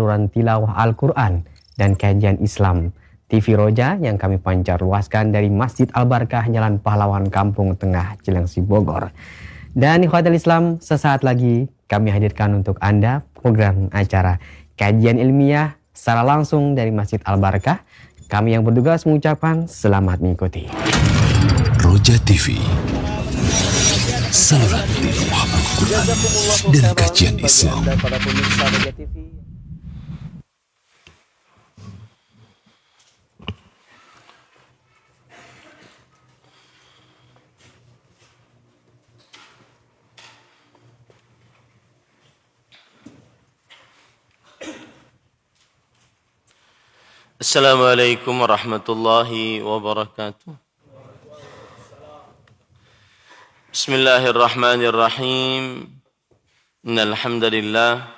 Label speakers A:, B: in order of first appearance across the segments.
A: saluran tilawah Al-Quran dan kajian Islam TV Roja yang kami pancar luaskan dari Masjid Al-Barkah Jalan Pahlawan Kampung Tengah Cilengsi Bogor. Dan ikhwatul Islam, sesaat lagi kami hadirkan untuk Anda program acara kajian ilmiah secara langsung dari Masjid Al-Barkah. Kami yang bertugas mengucapkan selamat mengikuti.
B: Roja TV, saluran tilawah Al-Quran dan kajian Islam.
C: Assalamualaikum warahmatullahi wabarakatuh. Bismillahirrahmanirrahim. Innal hamdalillah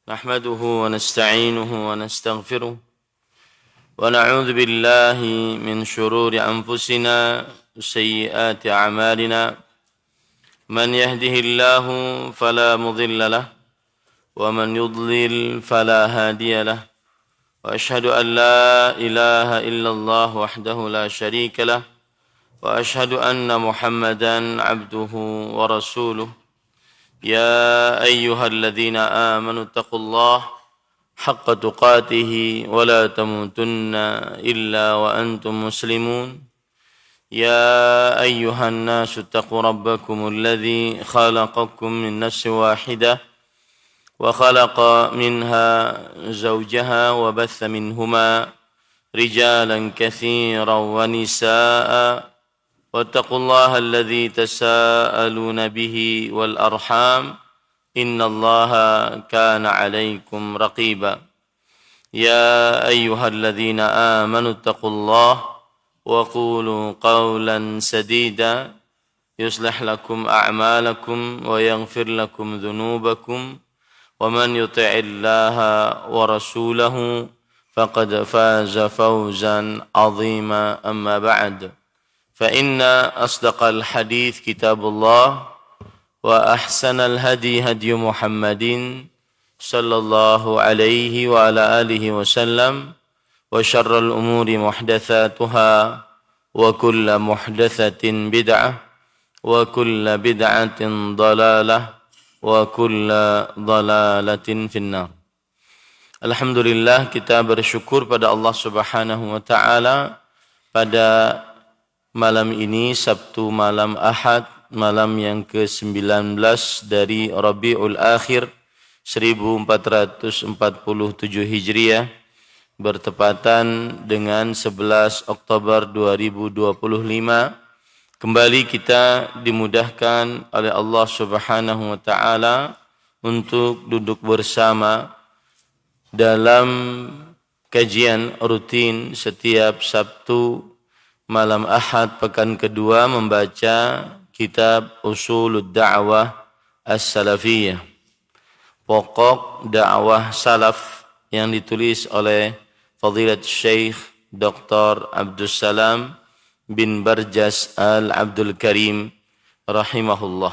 C: nahmaduhu wa nasta'inuhu wa nastaghfiruh wa na'udzu billahi min shururi anfusina wa sayyiati a'malina. Man yahdihillahu fala mudilla lahu wa man yudlil fala hadiya lahu. وأشهد أن لا إله إلا الله وحده لا شريك له وأشهد أن محمدا عبده ورسوله يا أيها الذين آمنوا اتقوا الله حق تقاته ولا تموتن إلا وأنتم مسلمون يا أيها الناس اتقوا ربكم الذي خلقكم من نفس واحدة وخلق منها زوجها وبث منهما رجالا كثيرا ونساء واتقوا الله الذي تساءلون به والأرحام إن الله كان عليكم رقيبا يا أيها الذين آمنوا اتقوا الله وقولوا قولا سديدا يصلح لكم أعمالكم ويغفر لكم ذنوبكم ومن يطع الله ورسوله فقد فاز فوزا عظيما أما بعد فإن أصدق الحديث كتاب الله وأحسن الهدي هدي محمد صلى الله عليه وعلى آله وسلم وشر الأمور محدثاتها وكل محدثة بدعة وكل بدعة ضلالة wa kulla dhalalatin finnar. Alhamdulillah, kita bersyukur pada Allah Subhanahu wa taala pada malam ini, Sabtu malam Ahad, malam yang ke-19 dari Rabiul Akhir 1447 Hijriah, bertepatan dengan 11 Oktober 2025. Kembali kita dimudahkan oleh Allah Subhanahu wa taala untuk duduk bersama dalam kajian rutin setiap Sabtu malam Ahad pekan kedua membaca kitab Ushulud Da'wah As-Salafiyah, pokok dakwah salaf yang ditulis oleh Fadilat Syekh Dr. Abdus Salam bin Barjas Al-Abdul Karim rahimahullah.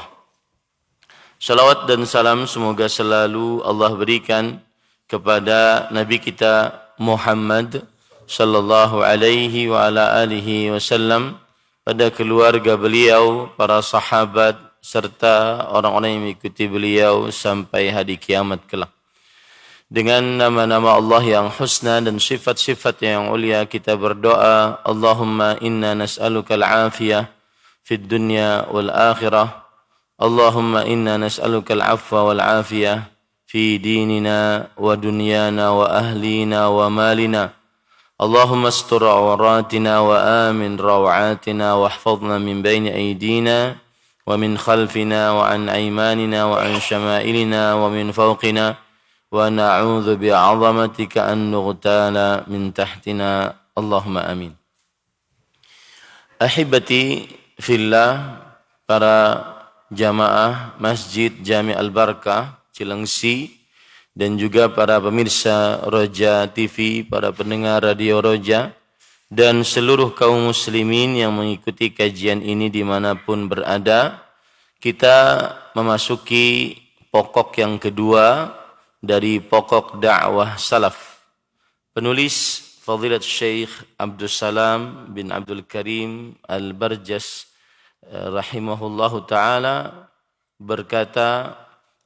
C: Salawat dan salam semoga selalu Allah berikan kepada Nabi kita Muhammad sallallahu alaihi wa ala alihi wasallam, pada keluarga beliau, para sahabat serta orang-orang yang mengikuti beliau sampai hari kiamat kelak. Dengan nama-nama Allah yang husna dan sifat-sifat yang ulia kita berdoa, Allahumma inna nas'aluka al-afiyah fid dunya wal akhirah. Allahumma inna nas'aluka al-afwa wal afiyah fi dinina wa dunyana wa ahlina wa malina. Allahumma astur awratina wa amin rawatina wa hafadhna min bayni aydina wa min khalfina wa an aymanina wa an syama'ilina wa min fawqina. Wa na'udzu bi'azamatika an nughtala min tahtina. Allahumma amin. Ahibati fillah, para jamaah Masjid Jami Al-Barkah Cilengsi dan juga para pemirsa Roja TV, para pendengar Radio Roja dan seluruh kaum muslimin yang mengikuti kajian ini dimanapun berada. Kita memasuki pokok yang kedua dari pokok dakwah salaf. Penulis Fadilat Syekh Abdul Salam bin Abdul Karim Al-Barjas rahimahullahu ta'ala berkata,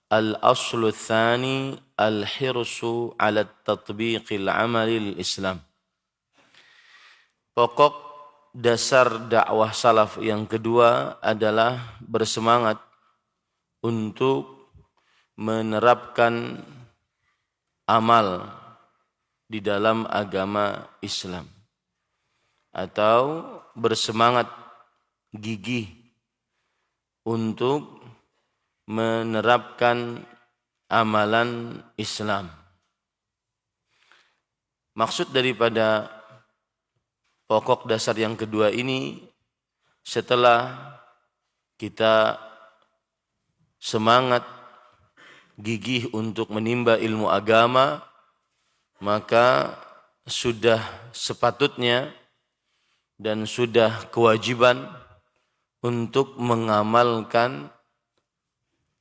C: al-aslu tsani al-hirsu ala tatbiqil amali al-islam. Pokok dasar dakwah salaf yang kedua adalah bersemangat untuk menerapkan amal di dalam agama Islam, atau bersemangat gigih untuk menerapkan amalan Islam. Maksud daripada pokok dasar yang kedua ini, setelah kita semangat gigih untuk menimba ilmu agama, maka sudah sepatutnya dan sudah kewajiban untuk mengamalkan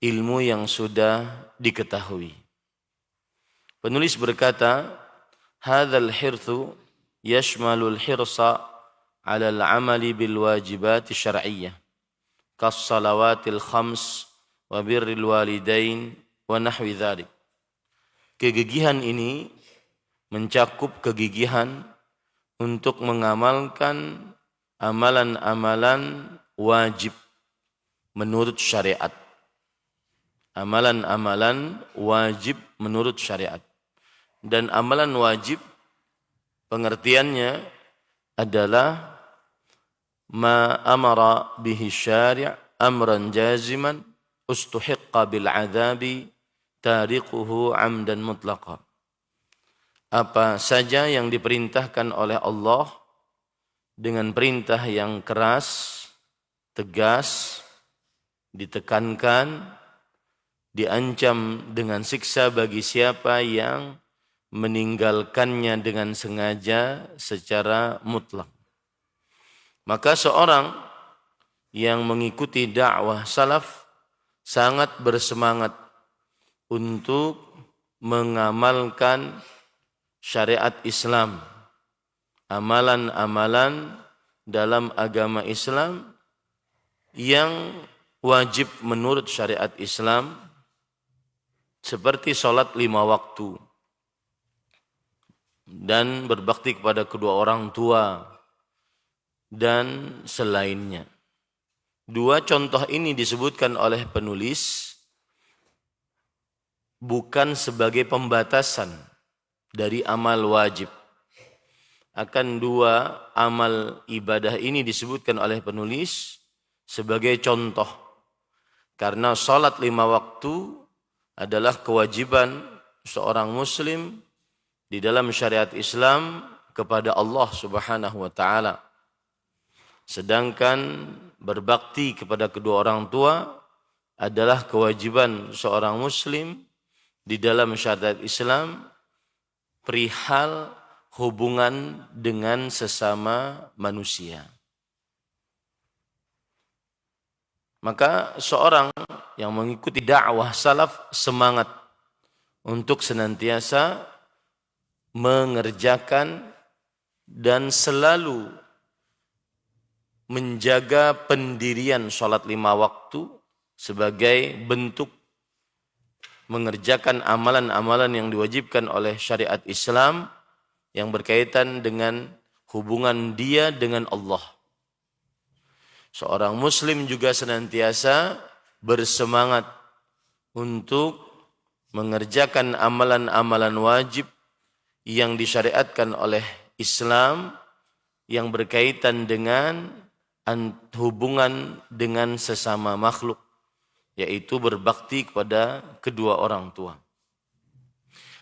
C: ilmu yang sudah diketahui. Penulis berkata, hadzal hirthu yashmalul hirsa 'ala al-'amali bil wajibat syar'iyyah kas salawatil khams wa birril walidain wa nahwi dzalik. Kegigihan ini mencakup kegigihan untuk mengamalkan amalan-amalan wajib menurut syariat. Amalan-amalan wajib menurut syariat. Dan amalan wajib pengertiannya adalah ma amara bihi syari' amran jaziman ustuhiqqa bil adzabi tariquhu 'amdan mutlaqa. Apa saja yang diperintahkan oleh Allah dengan perintah yang keras, tegas, ditekankan, diancam dengan siksa bagi siapa yang meninggalkannya dengan sengaja secara mutlak. Maka seorang yang mengikuti dakwah salaf sangat bersemangat untuk mengamalkan syariat Islam, amalan-amalan dalam agama Islam yang wajib menurut syariat Islam, seperti sholat 5 waktu dan berbakti kepada kedua orang tua dan selainnya. 2 contoh ini disebutkan oleh penulis bukan sebagai pembatasan dari amal wajib. Akan 2 amal ibadah ini disebutkan oleh penulis sebagai contoh. Karena sholat 5 waktu adalah kewajiban seorang muslim di dalam syariat Islam kepada Allah Subhanahu wa ta'ala. Sedangkan berbakti kepada kedua orang tua adalah kewajiban seorang muslim di dalam syariat Islam perihal hubungan dengan sesama manusia. Maka seorang yang mengikuti dakwah salaf semangat untuk senantiasa mengerjakan dan selalu menjaga pendirian sholat 5 waktu sebagai bentuk mengerjakan amalan-amalan yang diwajibkan oleh syariat Islam yang berkaitan dengan hubungan dia dengan Allah. Seorang muslim juga senantiasa bersemangat untuk mengerjakan amalan-amalan wajib yang disyariatkan oleh Islam yang berkaitan dengan hubungan dengan sesama makhluk, yaitu berbakti kepada kedua orang tua.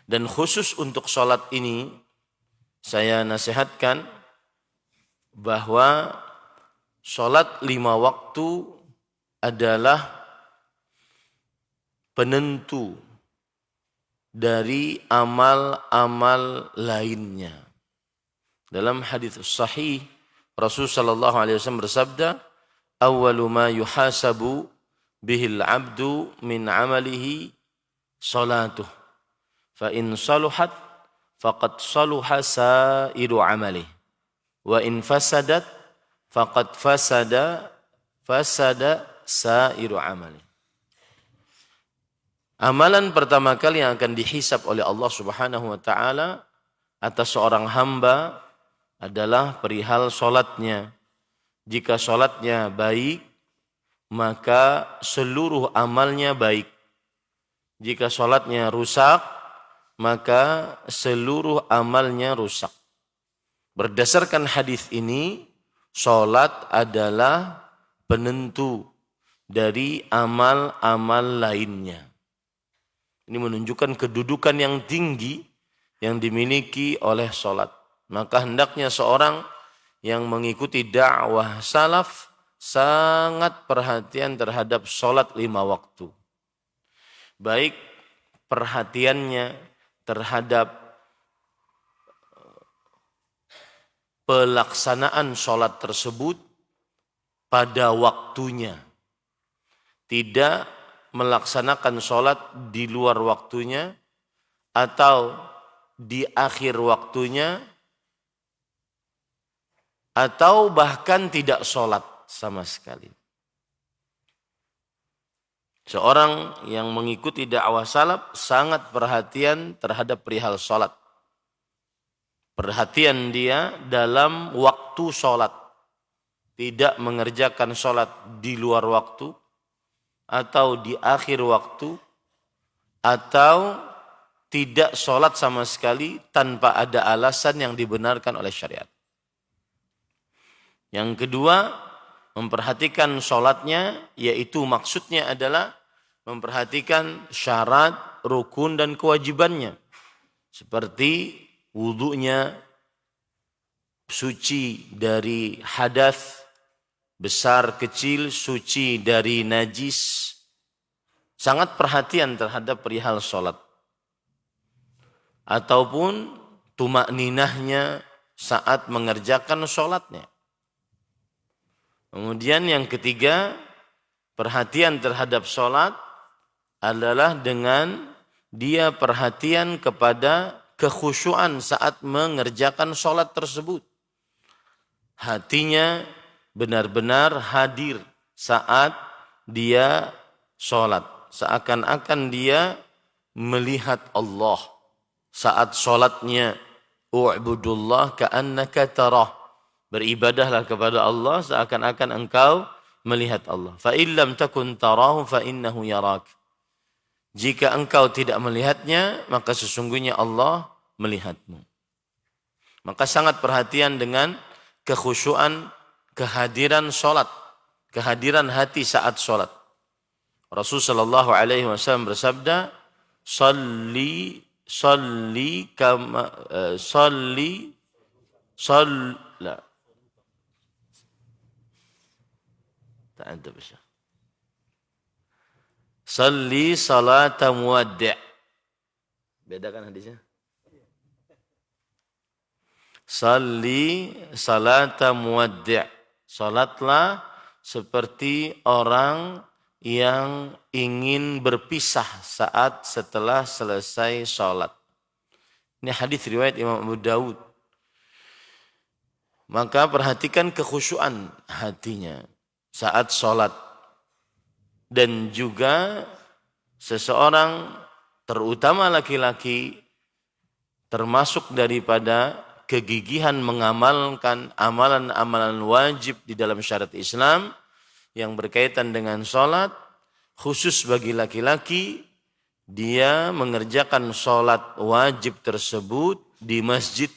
C: Dan khusus untuk sholat ini, saya nasihatkan bahwa sholat 5 waktu adalah penentu dari amal-amal lainnya. Dalam hadis sahih, Rasulullah sallallahu alaihi wasallam bersabda, "Awwalu ma yuhasabu bihil abdu min amalihi salatuh." fa in saluhat faqad saluha sairu amalih wa in fasadat faqad fasada sairu amalih. Amalan pertama kali yang akan dihisab oleh Allah Subhanahu wa taala atas seorang hamba adalah perihal salatnya. Jika salatnya baik, maka seluruh amalnya baik. Jika salatnya rusak, maka seluruh amalnya rusak. Berdasarkan hadis ini, salat adalah penentu dari amal-amal lainnya. Ini menunjukkan kedudukan yang tinggi yang dimiliki oleh salat. Maka hendaknya seorang yang mengikuti dakwah salaf sangat perhatian terhadap salat 5 waktu. Baik perhatiannya terhadap pelaksanaan salat tersebut pada waktunya. Tidak melaksanakan salat di luar waktunya atau di akhir waktunya atau bahkan tidak salat sama sekali. Seorang yang mengikuti dakwah salaf sangat perhatian terhadap perihal salat. Perhatian dia dalam waktu salat. Tidak mengerjakan salat di luar waktu atau di akhir waktu atau tidak salat sama sekali tanpa ada alasan yang dibenarkan oleh syariat. Yang kedua, memperhatikan salatnya, yaitu maksudnya adalah memperhatikan syarat, rukun dan kewajibannya. Seperti wudunya, suci dari hadas besar kecil, suci dari najis. Sangat perhatian terhadap perihal salat. Ataupun tumakninahnya saat mengerjakan salatnya. Kemudian yang ketiga, perhatian terhadap salat adalah dengan dia perhatian kepada kekhusyuan saat mengerjakan salat tersebut. Hatinya benar-benar hadir saat dia salat. Seakan-akan dia melihat Allah saat salatnya. U'budullah ka'annaka tarah. Beribadahlah kepada Allah seakan-akan engkau melihat Allah. Fa illam takun tarahu fa innahu yarak. Jika engkau tidak melihatnya, maka sesungguhnya Allah melihatmu. Maka sangat perhatian dengan kekhusyuan, kehadiran salat, kehadiran hati saat salat. Rasulullah sallallahu alaihi wasallam bersabda, "Shalli kama la." Tak ada bisa. Salli salata muwaddi'. Beda kan hadisnya? Salli salata muwaddi'. Salatlah seperti orang yang ingin berpisah setelah selesai salat. Ini hadis riwayat Imam Abu Dawud. Maka perhatikan kekhusyuan hatinya saat salat. Dan juga seseorang, terutama laki-laki, termasuk daripada kegigihan mengamalkan amalan-amalan wajib di dalam syariat Islam yang berkaitan dengan salat, khusus bagi laki-laki, dia mengerjakan salat wajib tersebut di masjid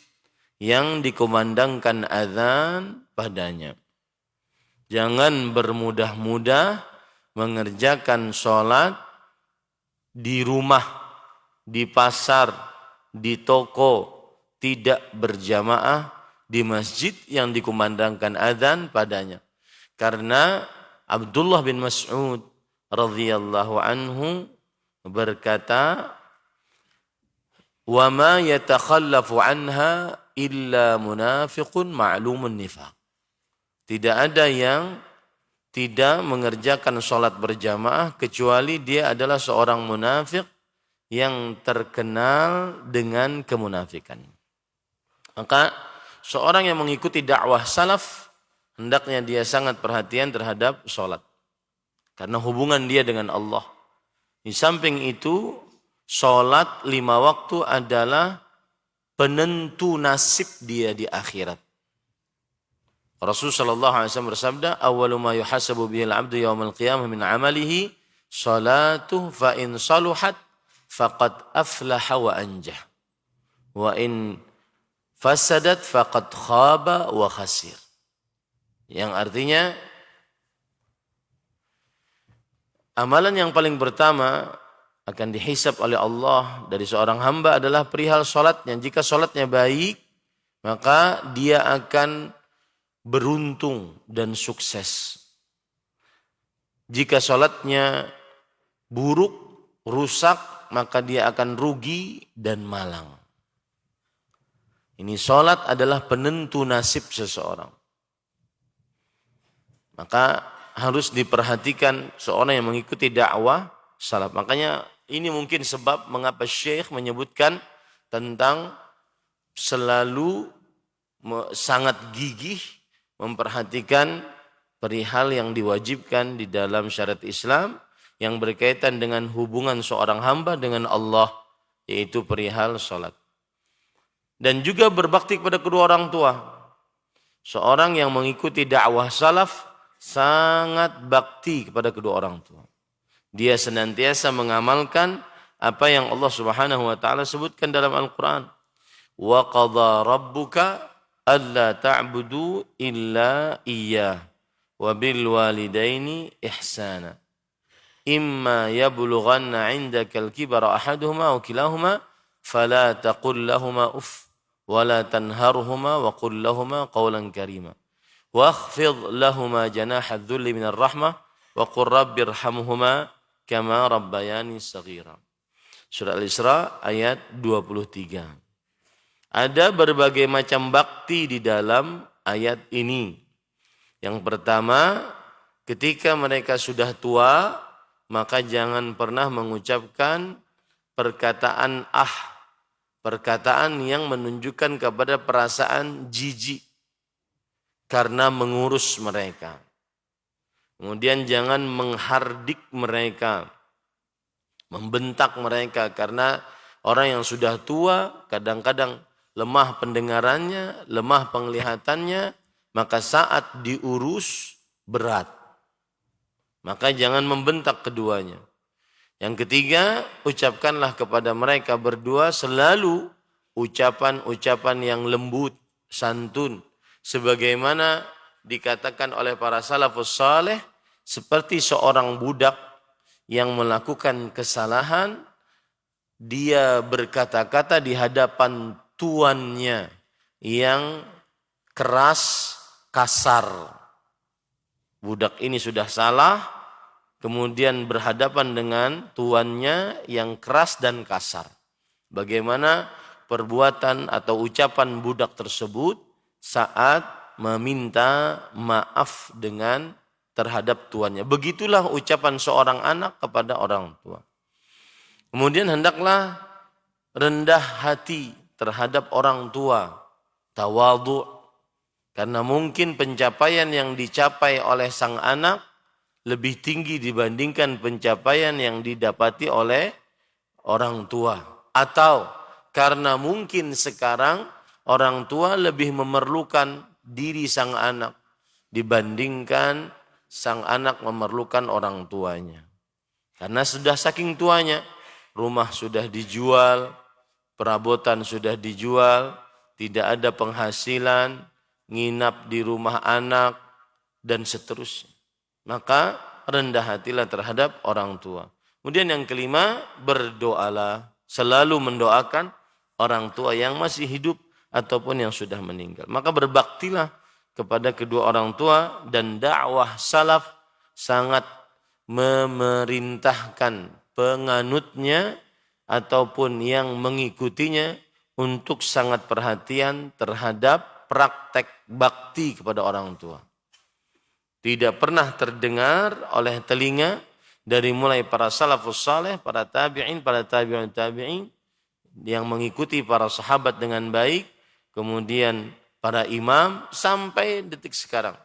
C: yang dikumandangkan azan padanya. Jangan bermudah-mudah mengerjakan sholat di rumah, di pasar, di toko, tidak berjamaah di masjid yang dikumandangkan azan padanya. Karena Abdullah bin Mas'ud radhiyallahu anhu berkata, "Wa ma yatakhallafu anha illa munafiqun ma'lumun nifaq." Tidak ada yang tidak mengerjakan sholat berjamaah kecuali dia adalah seorang munafik yang terkenal dengan kemunafikan. Maka seorang yang mengikuti dakwah salaf, hendaknya dia sangat perhatian terhadap sholat. Karena hubungan dia dengan Allah. Di samping itu, sholat 5 waktu adalah penentu nasib dia di akhirat. Rasulullah SAW bersabda, "Awwalu ma yuhasabu bihil abdu yawmal qiyamah min amalihi salatuh fa in saluhat faqad aflaha wa anjah. Wa in fasadat faqad khaba wa khasir." Yang artinya amalan yang paling pertama akan dihisab oleh Allah dari seorang hamba adalah perihal sholatnya. Jika sholatnya baik, maka dia akan beruntung dan sukses. Jika sholatnya buruk, rusak, maka dia akan rugi dan malang. Ini sholat adalah penentu nasib seseorang. Maka harus diperhatikan seorang yang mengikuti dakwah salaf. Makanya ini mungkin sebab mengapa Syekh menyebutkan tentang selalu sangat gigih memperhatikan perihal yang diwajibkan di dalam syariat Islam yang berkaitan dengan hubungan seorang hamba dengan Allah, yaitu perihal sholat. Dan juga berbakti kepada kedua orang tua. Seorang yang mengikuti dakwah salaf sangat bakti kepada kedua orang tua. Dia senantiasa mengamalkan apa yang Allah Subhanahu wa taala sebutkan dalam Al-Qur'an. Wa qadha rabbuka alla ta'budu illa iyyah wa bil walidaini ihsana. Imma yablughanna 'indaka al-kibara ahaduhuma aw kilahuma fala taqul lahumā uff wa la tanharhumā wa qul lahumā qawlan karīmā. Wakhfid lahumā janāha adh-dhulli min ar-rahmah wa qur rabbirhamhumā kama rabbayani shaghīrā. Surah Al-Isra ayat 23. Ada berbagai macam bakti di dalam ayat ini. Yang pertama, ketika mereka sudah tua, maka jangan pernah mengucapkan perkataan perkataan yang menunjukkan kepada perasaan jijik karena mengurus mereka. Kemudian jangan menghardik mereka, membentak mereka, karena orang yang sudah tua kadang-kadang lemah pendengarannya, lemah penglihatannya, maka saat diurus berat. Maka jangan membentak keduanya. Yang ketiga, ucapkanlah kepada mereka berdua selalu ucapan-ucapan yang lembut, santun. Sebagaimana dikatakan oleh para salafus saleh, seperti seorang budak yang melakukan kesalahan, dia berkata-kata di hadapan tuannya yang keras, kasar. Budak ini sudah salah, kemudian berhadapan dengan tuannya yang keras dan kasar. Bagaimana perbuatan atau ucapan budak tersebut saat meminta maaf dengan terhadap tuannya. Begitulah ucapan seorang anak kepada orang tua. Kemudian hendaklah rendah hati terhadap orang tua, tawadhu, karena mungkin pencapaian yang dicapai oleh sang anak lebih tinggi dibandingkan pencapaian yang didapati oleh orang tua. Atau karena mungkin sekarang orang tua lebih memerlukan diri sang anak dibandingkan sang anak memerlukan orang tuanya. Karena sudah saking tuanya, rumah sudah dijual, perabotan sudah dijual, tidak ada penghasilan, nginap di rumah anak, dan seterusnya. Maka rendah hatilah terhadap orang tua. Kemudian yang kelima, berdoalah. Selalu mendoakan orang tua yang masih hidup ataupun yang sudah meninggal. Maka berbaktilah kepada kedua orang tua, dan dakwah salaf sangat memerintahkan penganutnya ataupun yang mengikutinya untuk sangat perhatian terhadap praktek bakti kepada orang tua. Tidak pernah terdengar oleh telinga dari mulai para salafus saleh, para tabi'in, para tabi'un tabi'in yang mengikuti para sahabat dengan baik, kemudian para imam sampai detik sekarang.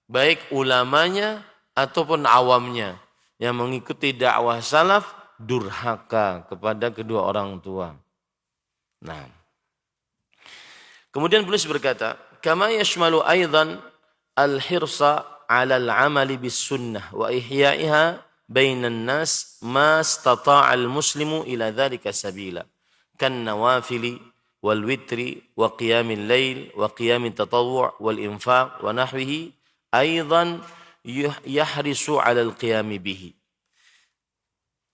C: Baik ulamanya ataupun awamnya yang mengikuti dakwah salaf durhaka kepada kedua orang tua. Nah, kemudian penulis berkata, kama yashmalu aidan al-hirsa 'ala al-'amali bis sunnah wa ihya'iha bainan nas ma istata'a al-muslimu ila dzalika sabila kan nawafili wal witri wa qiyamil lail wa qiyamit tatawwu' wal infaq wa nahwihi aidan yahrisu 'ala al-qiyam bihi.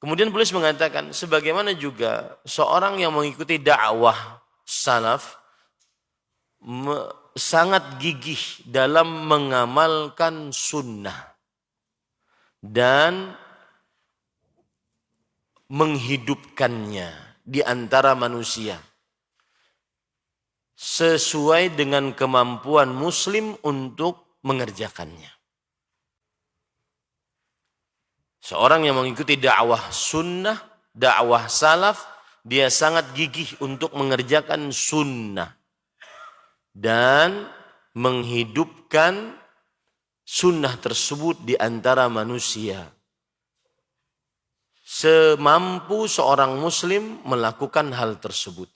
C: Kemudian penulis mengatakan sebagaimana juga seorang yang mengikuti dakwah salaf sangat gigih dalam mengamalkan sunnah dan menghidupkannya di antara manusia sesuai dengan kemampuan muslim untuk mengerjakannya. Seorang yang mengikuti dakwah sunnah, dakwah salaf, dia sangat gigih untuk mengerjakan sunnah dan menghidupkan sunnah tersebut di antara manusia. Semampu seorang muslim melakukan hal tersebut.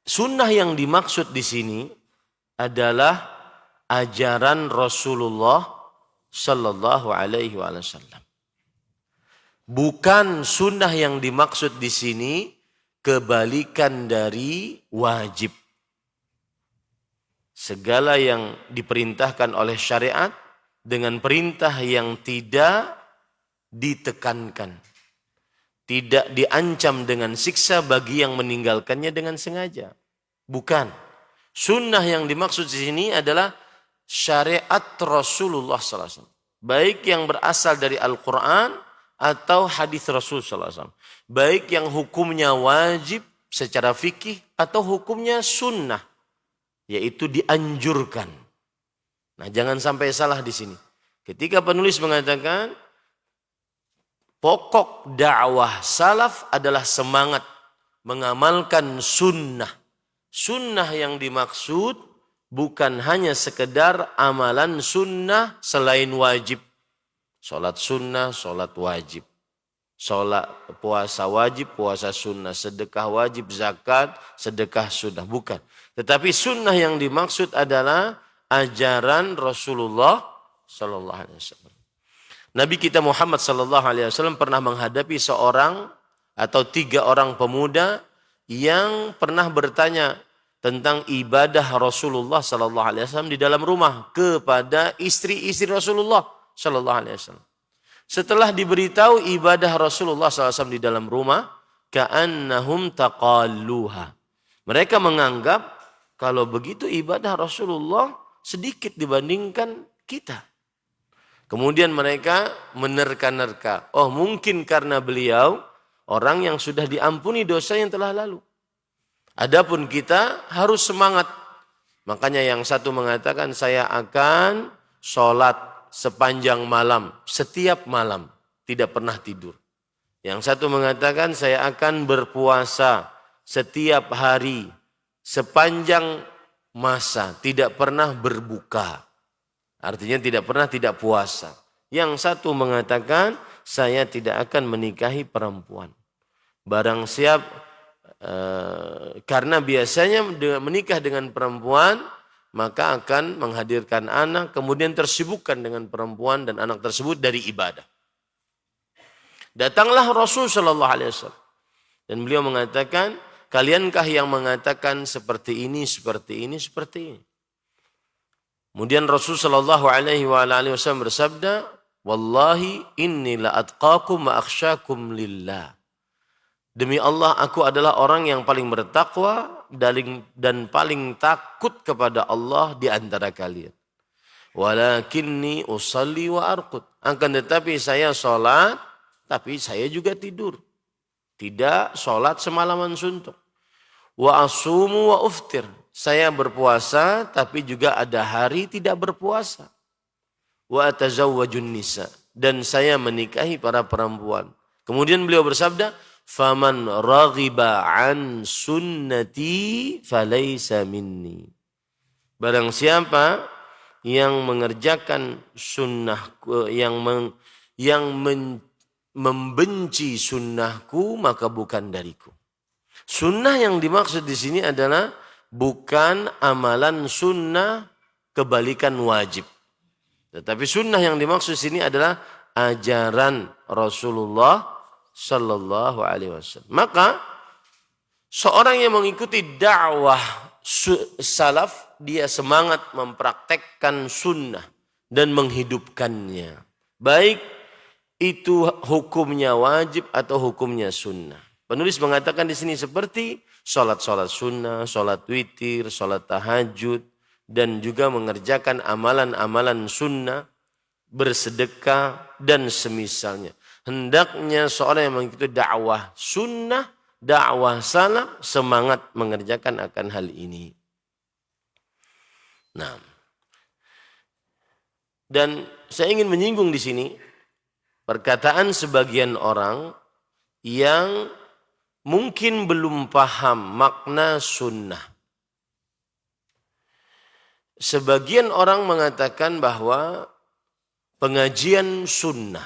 C: Sunnah yang dimaksud di sini adalah ajaran Rasulullah Sallallahu Alaihi Wasallam. Bukan sunnah yang dimaksud di sini kebalikan dari wajib. Segala yang diperintahkan oleh syariat dengan perintah yang tidak ditekankan. Tidak diancam dengan siksa bagi yang meninggalkannya dengan sengaja. Bukan. Sunnah yang dimaksud di sini adalah syariat Rasulullah SAW. Baik yang berasal dari Al-Quran atau hadis Rasul SAW. Baik yang hukumnya wajib secara fikih atau hukumnya sunnah. Yaitu dianjurkan. Nah, jangan sampai salah di sini. Ketika penulis mengatakan pokok dakwah salaf adalah semangat mengamalkan sunnah. Sunnah yang dimaksud bukan hanya sekedar amalan sunnah selain wajib. Sholat sunnah, sholat wajib. Sholat puasa wajib, puasa sunnah. Sedekah wajib, zakat, sedekah sunnah. Bukan. Tetapi sunnah yang dimaksud adalah ajaran Rasulullah Sallallahu Alaihi Wasallam. Nabi kita Muhammad Sallallahu Alaihi Wasallam pernah menghadapi seorang atau 3 orang pemuda yang pernah bertanya tentang ibadah Rasulullah Sallallahu Alaihi Wasallam di dalam rumah kepada istri-istri Rasulullah Sallallahu Alaihi Wasallam. Setelah diberitahu ibadah Rasulullah SAW di dalam rumah, ka'annahum taqalluha. Mereka menganggap kalau begitu ibadah Rasulullah sedikit dibandingkan kita. Kemudian mereka menerka-nerka. Oh, mungkin karena beliau orang yang sudah diampuni dosa yang telah lalu. Adapun kita harus semangat. Makanya yang satu mengatakan saya akan sholat sepanjang malam, setiap malam, tidak pernah tidur. Yang satu mengatakan saya akan berpuasa setiap hari, sepanjang masa, tidak pernah berbuka. Artinya tidak pernah tidak puasa. Yang satu mengatakan saya tidak akan menikahi perempuan. Barang siap, karena biasanya menikah dengan perempuan, maka akan menghadirkan anak, kemudian tersibukkan dengan perempuan dan anak tersebut dari ibadah. Datanglah Rasul Sallallahu Alaihi Wasallam dan beliau mengatakan, kaliankah yang mengatakan seperti ini, seperti ini, seperti ini? Kemudian Rasul Sallallahu Alaihi Wasallam bersabda, wallahi inni la atqakum wa akhsyakum lillah. Demi Allah, aku adalah orang yang paling bertakwa dan paling takut kepada Allah di antara kalian. Walakinni usalli wa arqud. Akan tetapi saya sholat, tapi saya juga tidur. Tidak sholat semalaman suntuk. Wa asumu wa uftir. Saya berpuasa, tapi juga ada hari tidak berpuasa. Wa atazawwajun nisa. dan saya menikahi para perempuan. Kemudian beliau bersabda, faman raghiba an sunnati falaysa minni. Barang siapa yang mengerjakan sunnahku, membenci sunnahku, maka bukan dariku. Sunnah yang dimaksud di sini adalah bukan amalan sunnah kebalikan wajib. Tetapi sunnah yang dimaksud di sini adalah ajaran Rasulullah Sallallahu Alaihi Wasallam. Maka seorang yang mengikuti dakwah salaf, dia semangat mempraktekkan sunnah dan menghidupkannya. Baik itu hukumnya wajib atau hukumnya sunnah. Penulis mengatakan di sini seperti sholat sunnah, sholat witir, sholat tahajud, dan juga mengerjakan amalan-amalan sunnah, bersedekah, dan semisalnya. Hendaknya seorang yang mengikuti dakwah sunnah, dakwah salaf, semangat mengerjakan akan hal ini. Nah, dan saya ingin menyinggung di sini perkataan sebagian orang yang mungkin belum paham makna sunnah. Sebagian orang mengatakan bahwa pengajian sunnah,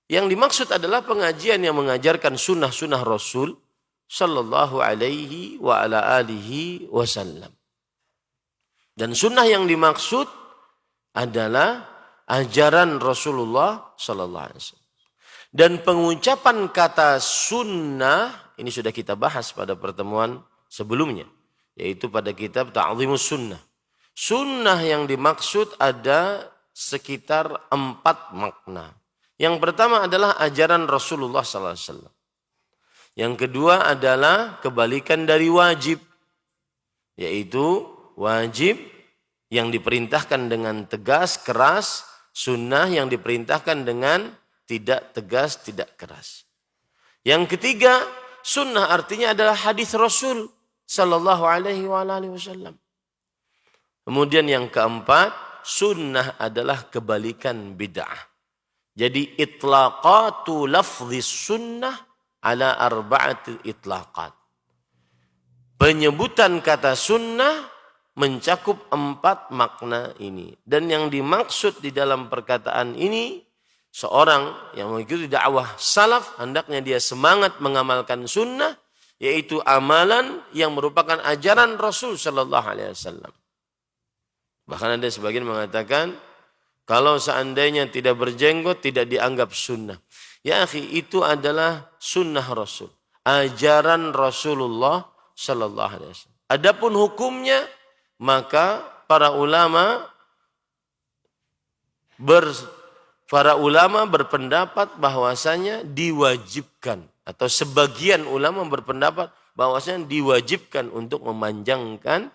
C: yang dimaksud adalah pengajian yang mengajarkan sunnah-sunnah Rasul Sallallahu Alaihi wa ala alihi wasallam. Dan sunnah yang dimaksud adalah ajaran Rasulullah Sallallahu Alaihi Wasallam. Dan pengucapan kata sunnah, ini sudah kita bahas pada pertemuan sebelumnya, yaitu pada kitab Ta'zimus Sunnah. Sunnah yang dimaksud ada sekitar 4 makna. Yang pertama adalah ajaran Rasulullah Sallallahu Alaihi Wasallam. Yang kedua adalah kebalikan dari wajib, yaitu wajib yang diperintahkan dengan tegas, keras, sunnah yang diperintahkan dengan tidak tegas, tidak keras. Yang ketiga, sunnah artinya adalah hadis Rasul Sallallahu Alaihi Wasallam. Kemudian yang keempat, sunnah adalah kebalikan bid'ah. Jadi itlaqatu lafzis sunnah ala arba'atil itlaqat. Penyebutan kata sunnah mencakup 4 makna ini. Dan yang dimaksud di dalam perkataan ini, seorang yang mengikuti dakwah salaf, hendaknya dia semangat mengamalkan sunnah, yaitu amalan yang merupakan ajaran Rasul Sallallahu Alaihi Wasallam. Bahkan ada sebagian mengatakan, kalau seandainya tidak berjenggot, tidak dianggap sunnah. Ya akhi, itu adalah sunnah Rasul. Ajaran Rasulullah Sallallahu Alaihi Wasallam. Adapun hukumnya, maka para ulama berpendapat bahwasanya diwajibkan. Atau sebagian ulama berpendapat bahwasanya diwajibkan untuk memanjangkan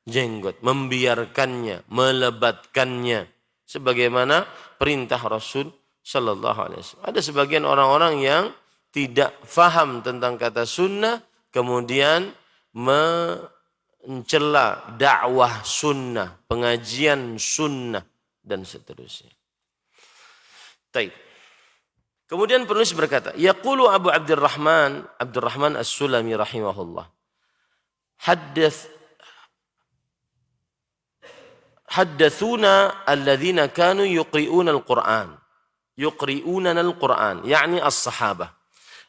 C: jenggot, membiarkannya, melebatkannya, sebagaimana perintah Rasul Sallallahu Alaihi Wasallam. Ada sebagian orang-orang yang tidak faham tentang kata sunnah, kemudian mencela dakwah sunnah, pengajian sunnah, dan seterusnya. Taib. Kemudian penulis berkata, yaqulu Abu Abdurrahman As-Sulami rahimahullah, haddathuna alladhina kanu yuqri'una al-Qur'an, yani as-sahabah,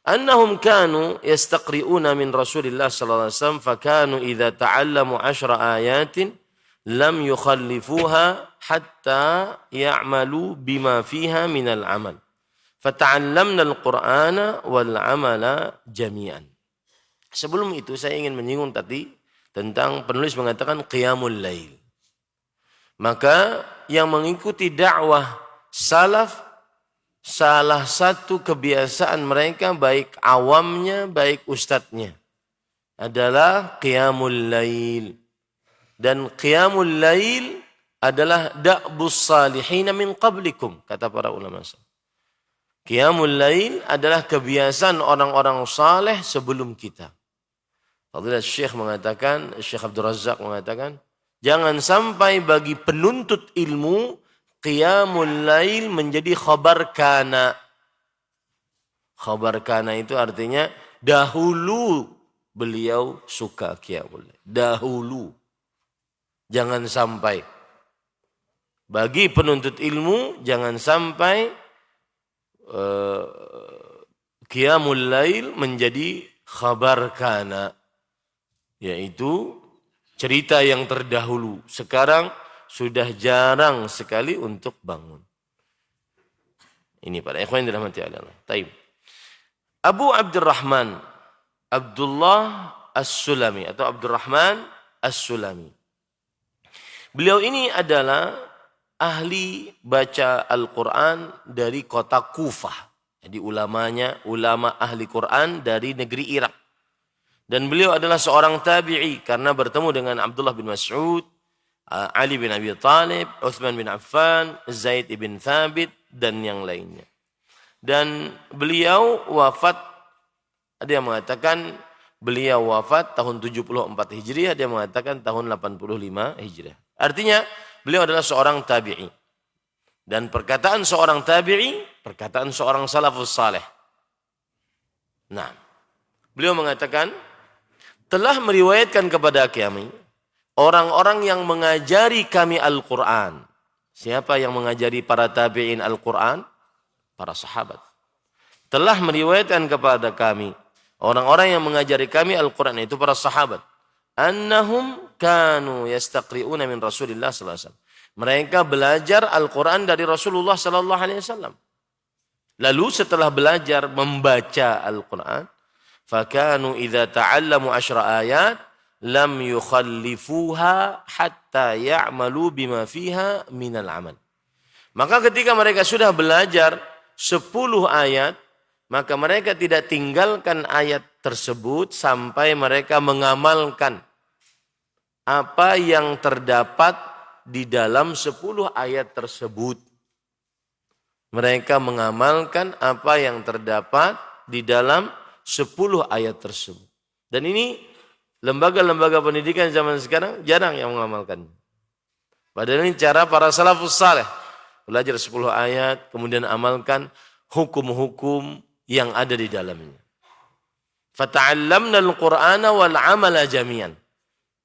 C: annahum kanu yastaqri'una min Rasulillah sallallahu alaihi wasallam, fakanu idza ta'allamu 10 ayatin lam yukhallifuha hatta ya'malu bima fiha min al-amal. Fata'allamna al-Qur'ana wal 'amala jami'an. Sebelum itu saya ingin menyinggung tadi tentang penulis mengatakan qiyamul lail. Maka yang mengikuti dakwah salaf, salah satu kebiasaan mereka, baik awamnya, baik ustadznya, adalah qiyamul lail. Dan qiyamul lail adalah da'bus salihina min qablikum, kata para ulama. Qiyamul lail adalah kebiasaan orang-orang saleh sebelum kita. Fadilah Syekh mengatakan, Syekh Abdul Razak mengatakan, jangan sampai bagi penuntut ilmu qiyamul lail menjadi khabar kana. Khabar kana itu artinya dahulu beliau suka qiyamul lail. Dahulu. Jangan sampai. Bagi penuntut ilmu, jangan sampai qiyamul lail menjadi khabar kana. Yaitu cerita yang terdahulu. Sekarang sudah jarang sekali untuk bangun. Ini para ikhwan yang dirahmati Allah. Taib. Abu Abdurrahman Abdullah As-Sulami atau Abdurrahman As-Sulami. Beliau ini adalah ahli baca Al-Quran dari kota Kufah. Jadi ulama ahli Quran dari negeri Irak. Dan beliau adalah seorang tabi'i karena bertemu dengan Abdullah bin Mas'ud, Ali bin Abi Thalib, Uthman bin Affan, Zaid bin Thabit, dan yang lainnya. Dan beliau wafat, ada yang mengatakan beliau wafat tahun 74 Hijriah, ada yang mengatakan tahun 85 Hijriah. Artinya beliau adalah seorang tabi'i. Dan perkataan seorang tabi'i, perkataan seorang salafus saleh. Nah, beliau mengatakan, telah meriwayatkan kepada kami orang-orang yang mengajari kami Al-Quran. Siapa yang mengajari para tabi'in Al-Quran? Para sahabat. Telah meriwayatkan kepada kami orang-orang yang mengajari kami Al-Quran itu para sahabat. Annahum kanu yastaqri'una min Rasulillah sallallahu alaihi wasallam. Mereka belajar Al-Quran dari Rasulullah sallallahu alaihi wasallam. Lalu setelah belajar membaca Al-Quran, fakanu idza ta'allamu 10 ayat lam yukhallifuha hatta ya'malu bima fiha minal amal. Maka ketika mereka sudah belajar 10 ayat, maka mereka tidak tinggalkan ayat tersebut sampai mereka mengamalkan apa yang terdapat di dalam 10 ayat tersebut. Mereka mengamalkan apa yang terdapat di dalam 10 ayat tersebut. Dan ini lembaga-lembaga pendidikan zaman sekarang jarang yang mengamalkan. Padahal ini cara para salafus saleh. Belajar 10 ayat, kemudian amalkan hukum-hukum yang ada di dalamnya. Fata'allamna al-Qur'ana wal 'amala jami'an.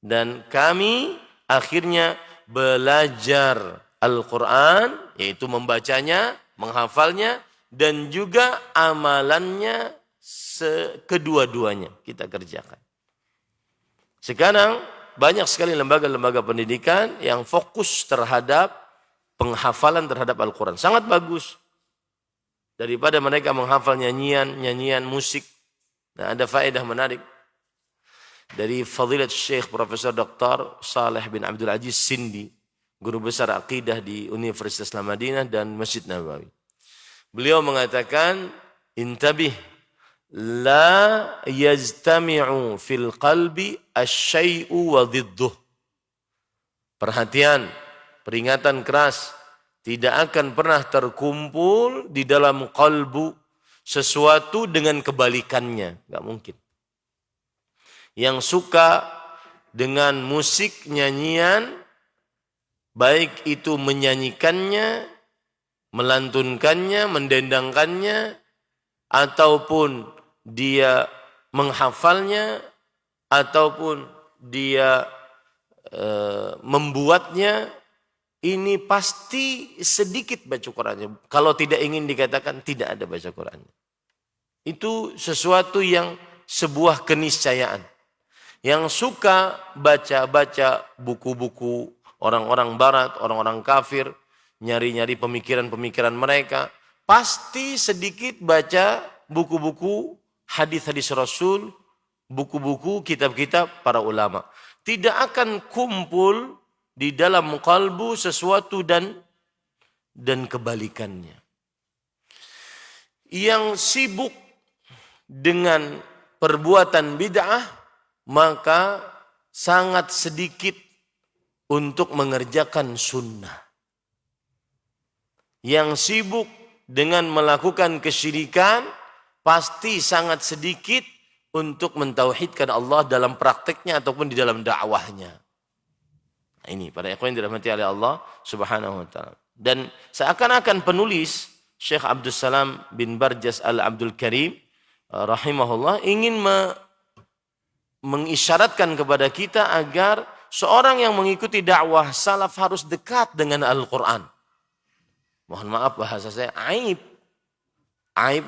C: Dan kami akhirnya belajar Al-Quran, yaitu membacanya, menghafalnya, dan juga amalannya kedua-duanya kita kerjakan. Sekarang banyak sekali lembaga-lembaga pendidikan yang fokus terhadap penghafalan terhadap Al-Quran. Sangat bagus. Daripada mereka menghafal nyanyian musik. Nah, ada faedah menarik. Dari Fadilat Syekh Profesor Dr. Saleh bin Abdul Aziz Sindi, guru besar akidah di Universitas Islam Madinah dan Masjid Nabawi. Beliau mengatakan, intabih, la yajtami'u fil qalbi asy-syai'u wa dhidduh. Perhatian, peringatan keras, tidak akan pernah terkumpul di dalam qalbu sesuatu dengan kebalikannya, enggak mungkin. Yang suka dengan musik, nyanyian, baik itu menyanyikannya, melantunkannya, mendendangkannya, ataupun dia menghafalnya, ataupun dia membuatnya, ini pasti sedikit baca Qurannya. Kalau tidak ingin dikatakan tidak ada baca Qurannya. Itu sesuatu yang sebuah keniscayaan. Yang suka baca-baca buku-buku orang-orang barat, orang-orang kafir, nyari-nyari pemikiran-pemikiran mereka, pasti sedikit baca buku-buku hadis-hadis Rasul, buku-buku kitab-kitab para ulama. Tidak akan kumpul di dalam kalbu sesuatu dan kebalikannya. Yang sibuk dengan perbuatan bid'ah, maka sangat sedikit untuk mengerjakan sunnah. Yang sibuk dengan melakukan kesyirikan, pasti sangat sedikit untuk mentauhidkan Allah dalam prakteknya ataupun di dalam dakwahnya. Nah, ini para ikhwan yang dirahmati oleh Allah Subhanahu wa taala. Dan seakan-akan penulis Syekh Abdul Salam bin Barjas Al-Abdul Karim rahimahullah ingin mengisyaratkan kepada kita agar seorang yang mengikuti dakwah salaf harus dekat dengan Al-Quran. Mohon maaf bahasa saya, aib. Aib,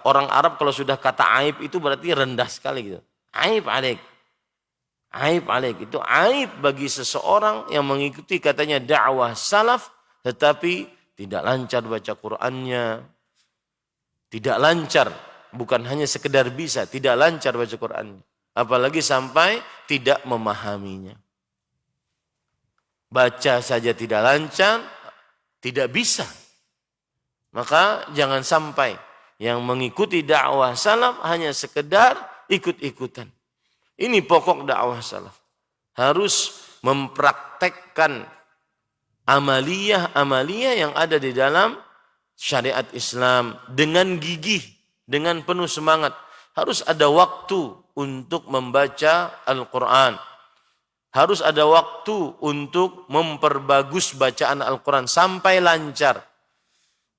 C: orang Arab kalau sudah kata aib itu berarti rendah sekali gitu. Aib alaik. Aib alaik, itu aib bagi seseorang yang mengikuti katanya dakwah salaf tetapi tidak lancar baca Qur'annya. Tidak lancar, bukan hanya sekedar bisa, tidak lancar baca Qur'annya. Apalagi sampai tidak memahaminya. Baca saja tidak lancar, tidak bisa. Maka jangan sampai yang mengikuti dakwah salaf hanya sekedar ikut-ikutan. Ini pokok dakwah salaf. Harus mempraktekkan amaliyah yang ada di dalam syariat Islam dengan gigih, dengan penuh semangat. Harus ada waktu untuk membaca Al-Quran. Harus ada waktu untuk memperbagus bacaan Al-Quran sampai lancar.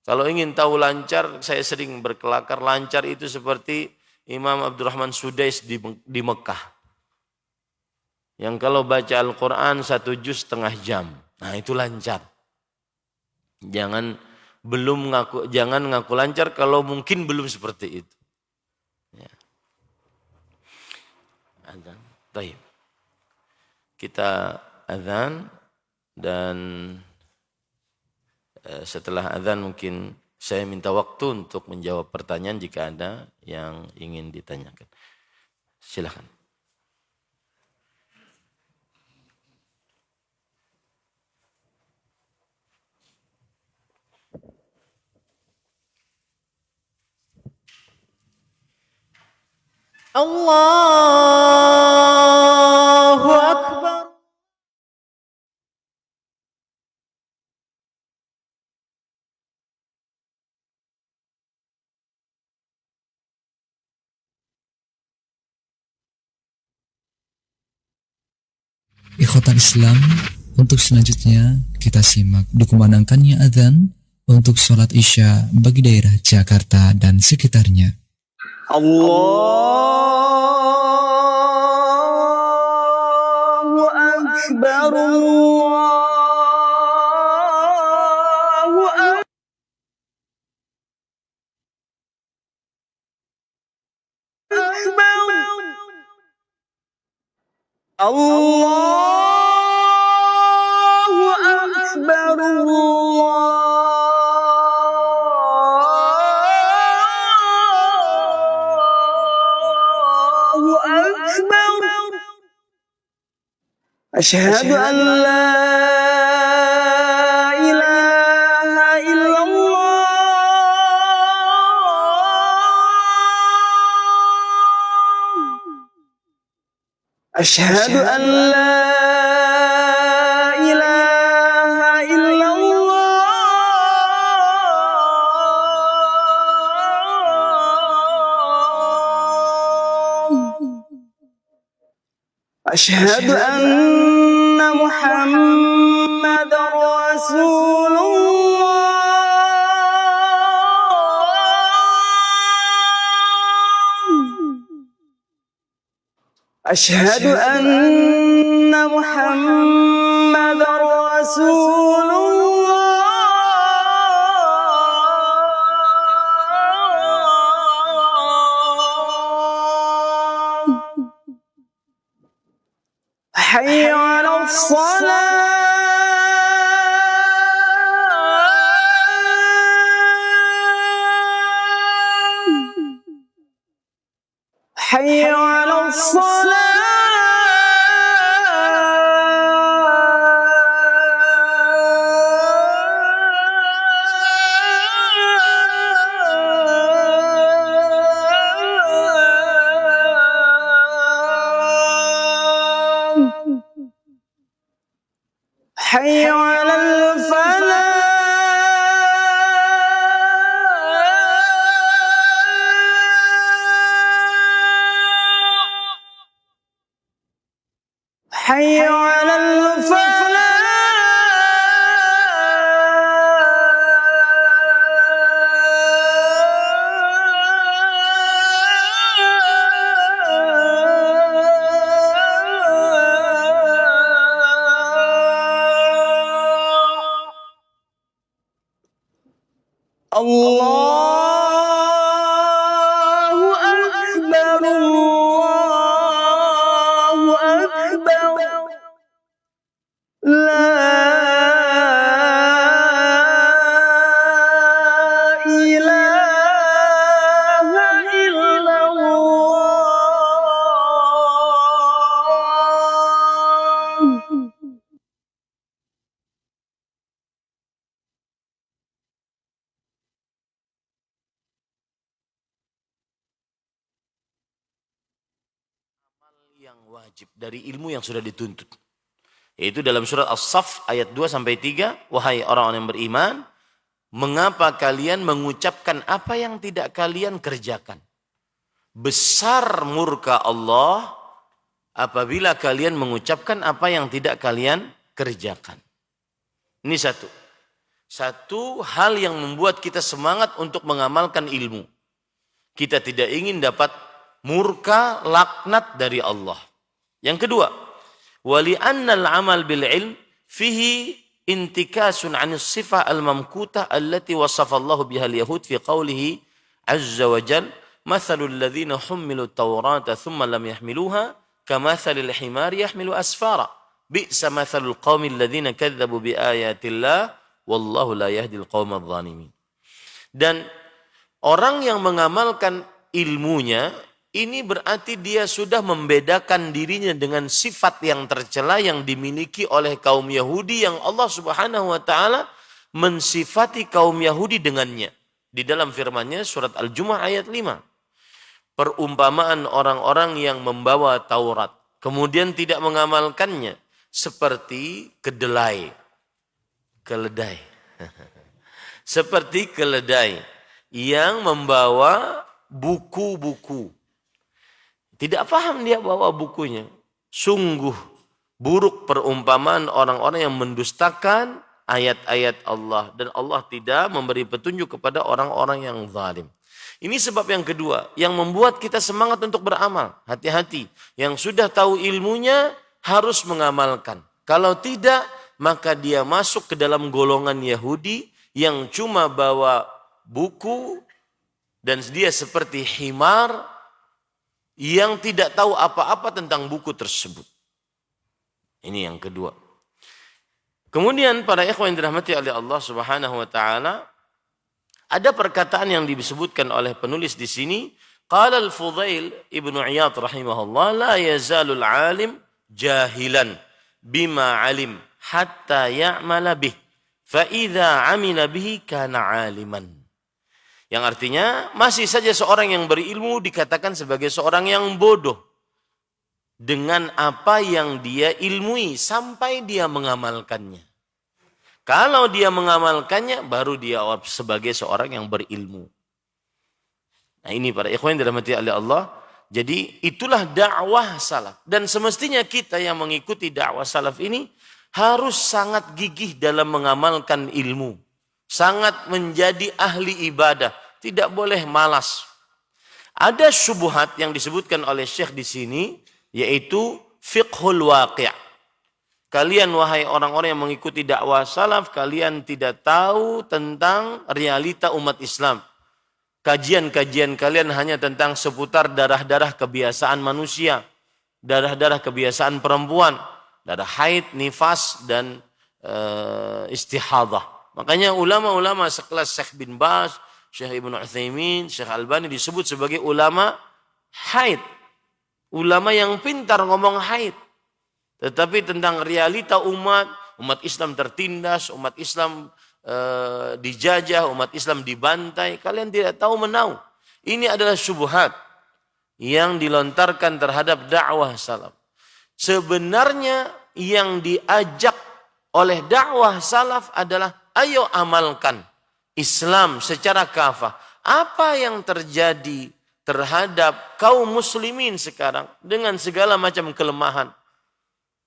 C: Kalau ingin tahu lancar, saya sering berkelakar, lancar itu seperti Imam Abdurrahman Sudais di Mekah. Yang kalau baca Al-Quran 1 juz setengah jam. Nah itu lancar. Jangan ngaku lancar kalau mungkin belum seperti itu. Ya. Adzan. Baik. Kita adzan dan setelah adzan mungkin saya minta waktu untuk menjawab pertanyaan jika ada yang ingin ditanyakan. Silakan.
D: Allahu Akbar.
B: Ikhwatal Islam, untuk selanjutnya kita simak dikumandangkannya adzan untuk sholat Isya bagi daerah Jakarta dan sekitarnya.
D: Allahu Akbar. Allahu Akbar. Allahu Akbar. Allahu Akbar. Asyhadu an la ilaha illallah. Asyhadu an la ilaha illallah. Asyhadu anna Muhammadar Rasulullah. Asyhadu anna Muhammadar Rasulullah. Hayya 'alas salah. Hayya 'alas salah. حي على الفلاح. حي على الفلاح. Allahu Akbar, Allahu Akbar. La ilaha illallah.
C: Yang wajib dari ilmu yang sudah dituntut. Yaitu dalam surat As-Saff ayat 2-3, wahai orang-orang yang beriman, mengapa kalian mengucapkan apa yang tidak kalian kerjakan? Besar murka Allah apabila kalian mengucapkan apa yang tidak kalian kerjakan. Ini satu. Satu hal yang membuat kita semangat untuk mengamalkan ilmu. Kita tidak ingin dapat murka, laknat dari Allah. Yang kedua, wali annal amal bil ilm fihi intikasun 'an as-sifah al-mamkutah allati wasafa Allah biha al-yahud fi qawlihi 'azza wa jalla mathalul ladzina hummilu at-taurata thumma lam yahmiluha kamathalil himari yahmilu asfara bi'sa mathalul qaumil ladzina kadzdzabu bi ayatillah wallahu la yahdil qaumadh dhalimin. Dan orang yang mengamalkan ilmunya ini berarti dia sudah membedakan dirinya dengan sifat yang tercela yang dimiliki oleh kaum Yahudi yang Allah Subhanahu wa taala mensifati kaum Yahudi dengannya. Di dalam firman-Nya surat Al-Jumu'ah ayat 5. Perumpamaan orang-orang yang membawa Taurat kemudian tidak mengamalkannya seperti keledai. Seperti keledai yang membawa buku-buku. Tidak paham dia bawa bukunya. Sungguh buruk perumpamaan orang-orang yang mendustakan ayat-ayat Allah. Dan Allah tidak memberi petunjuk kepada orang-orang yang zalim. Ini sebab yang kedua yang membuat kita semangat untuk beramal. Hati-hati. Yang sudah tahu ilmunya harus mengamalkan. Kalau tidak, maka dia masuk ke dalam golongan Yahudi yang cuma bawa buku dan dia seperti himar yang tidak tahu apa-apa tentang buku tersebut. Ini yang kedua. Kemudian para ikhwan yang dirahmati oleh Allah Subhanahu wa taala, ada perkataan yang disebutkan oleh penulis di sini, qala al-Fudail ibnu Iyad rahimahullah, la yazalul alim jahilan bima alim hatta ya'mala bih, fa idza amila bihi kana aliman. Yang artinya masih saja seorang yang berilmu dikatakan sebagai seorang yang bodoh dengan apa yang dia ilmui sampai dia mengamalkannya. Kalau dia mengamalkannya baru dia sebagai seorang yang berilmu. Nah ini para ikhwan yang dirahmati oleh Allah. Jadi itulah dakwah salaf. Dan semestinya kita yang mengikuti dakwah salaf ini harus sangat gigih dalam mengamalkan ilmu. Sangat menjadi ahli ibadah. Tidak boleh malas. Ada syubhat yang disebutkan oleh Syekh di sini, yaitu fiqhul waqi'. Kalian wahai orang-orang yang mengikuti dakwah salaf, kalian tidak tahu tentang realita umat Islam. Kajian-kajian kalian hanya tentang seputar darah-darah kebiasaan manusia, darah-darah kebiasaan perempuan, darah haid, nifas, dan istihadah. Makanya ulama-ulama sekelas Syekh bin Baz, Syekh Ibnu Utsaimin, Syekh Albani disebut sebagai ulama haid. Ulama yang pintar ngomong haid. Tetapi tentang realita umat Islam tertindas, umat Islam dijajah, umat Islam dibantai, kalian tidak tahu menau. Ini adalah syubhat yang dilontarkan terhadap dakwah salaf. Sebenarnya yang diajak oleh dakwah salaf adalah ayo amalkan Islam secara kafah. Apa yang terjadi terhadap kaum muslimin sekarang dengan segala macam kelemahan?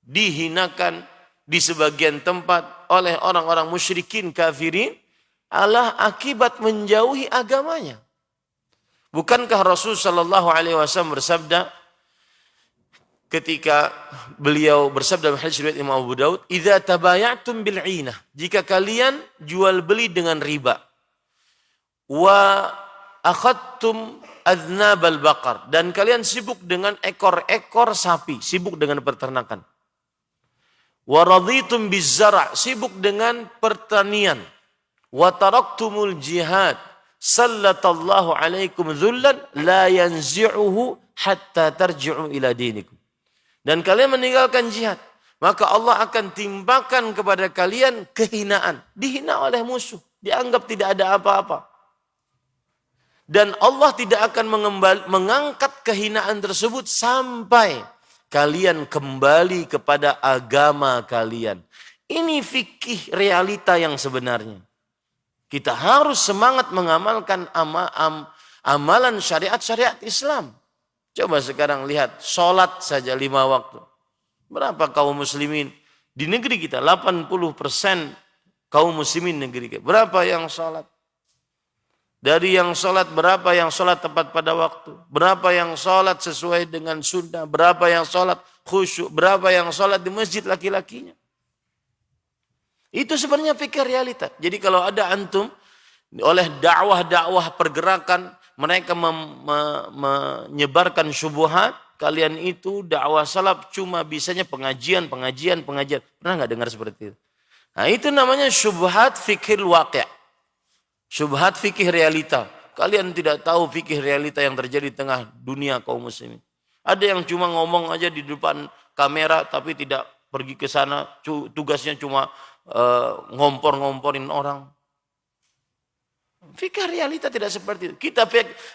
C: Dihinakan di sebagian tempat oleh orang-orang musyrikin kafirin adalah akibat menjauhi agamanya. Bukankah Rasul sallallahu alaihi wasallam bersabda ketika beliau bersabda dalam hadis riwayat Imam Abu Daud, "Idza tabayatum bil 'inah," jika kalian jual beli dengan riba. wa akhadtum adnabal baqar, dan kalian sibuk dengan ekor-ekor sapi, sibuk dengan peternakan. Wa raditum bizzara', sibuk dengan pertanian. Wa taraktumul jihad, sallatallahu alaikum dhullan la yanzi'uhu hatta tarji'u ila dinikum. Dan kalian meninggalkan jihad, maka Allah akan timpakan kepada kalian kehinaan, dihina oleh musuh, dianggap tidak ada apa-apa. Dan Allah tidak akan mengangkat kehinaan tersebut sampai kalian kembali kepada agama kalian. Ini fikih realita yang sebenarnya. Kita harus semangat mengamalkan amalan syariat-syariat Islam. Coba sekarang lihat, sholat saja 5 waktu. Berapa kaum muslimin di negeri kita? 80% kaum muslimin negeri kita. Berapa yang sholat? Dari yang sholat, berapa yang sholat tepat pada waktu? Berapa yang sholat sesuai dengan sunnah? Berapa yang sholat khusyuk? Berapa yang sholat di masjid laki-lakinya? Itu sebenarnya fikir realita. Jadi kalau ada antum oleh dakwah-dakwah pergerakan, mereka menyebarkan syubhat, kalian itu dakwah salaf cuma bisanya pengajian. Pernah nggak dengar seperti itu? Nah, itu namanya syubhat fikir waqi'. Syubhat fikih realita. Kalian tidak tahu fikih realita yang terjadi di tengah dunia kaum muslimin. Ada yang cuma ngomong aja di depan kamera tapi tidak pergi ke sana, tugasnya cuma ngompor-ngomporin orang. Fikih realita tidak seperti itu.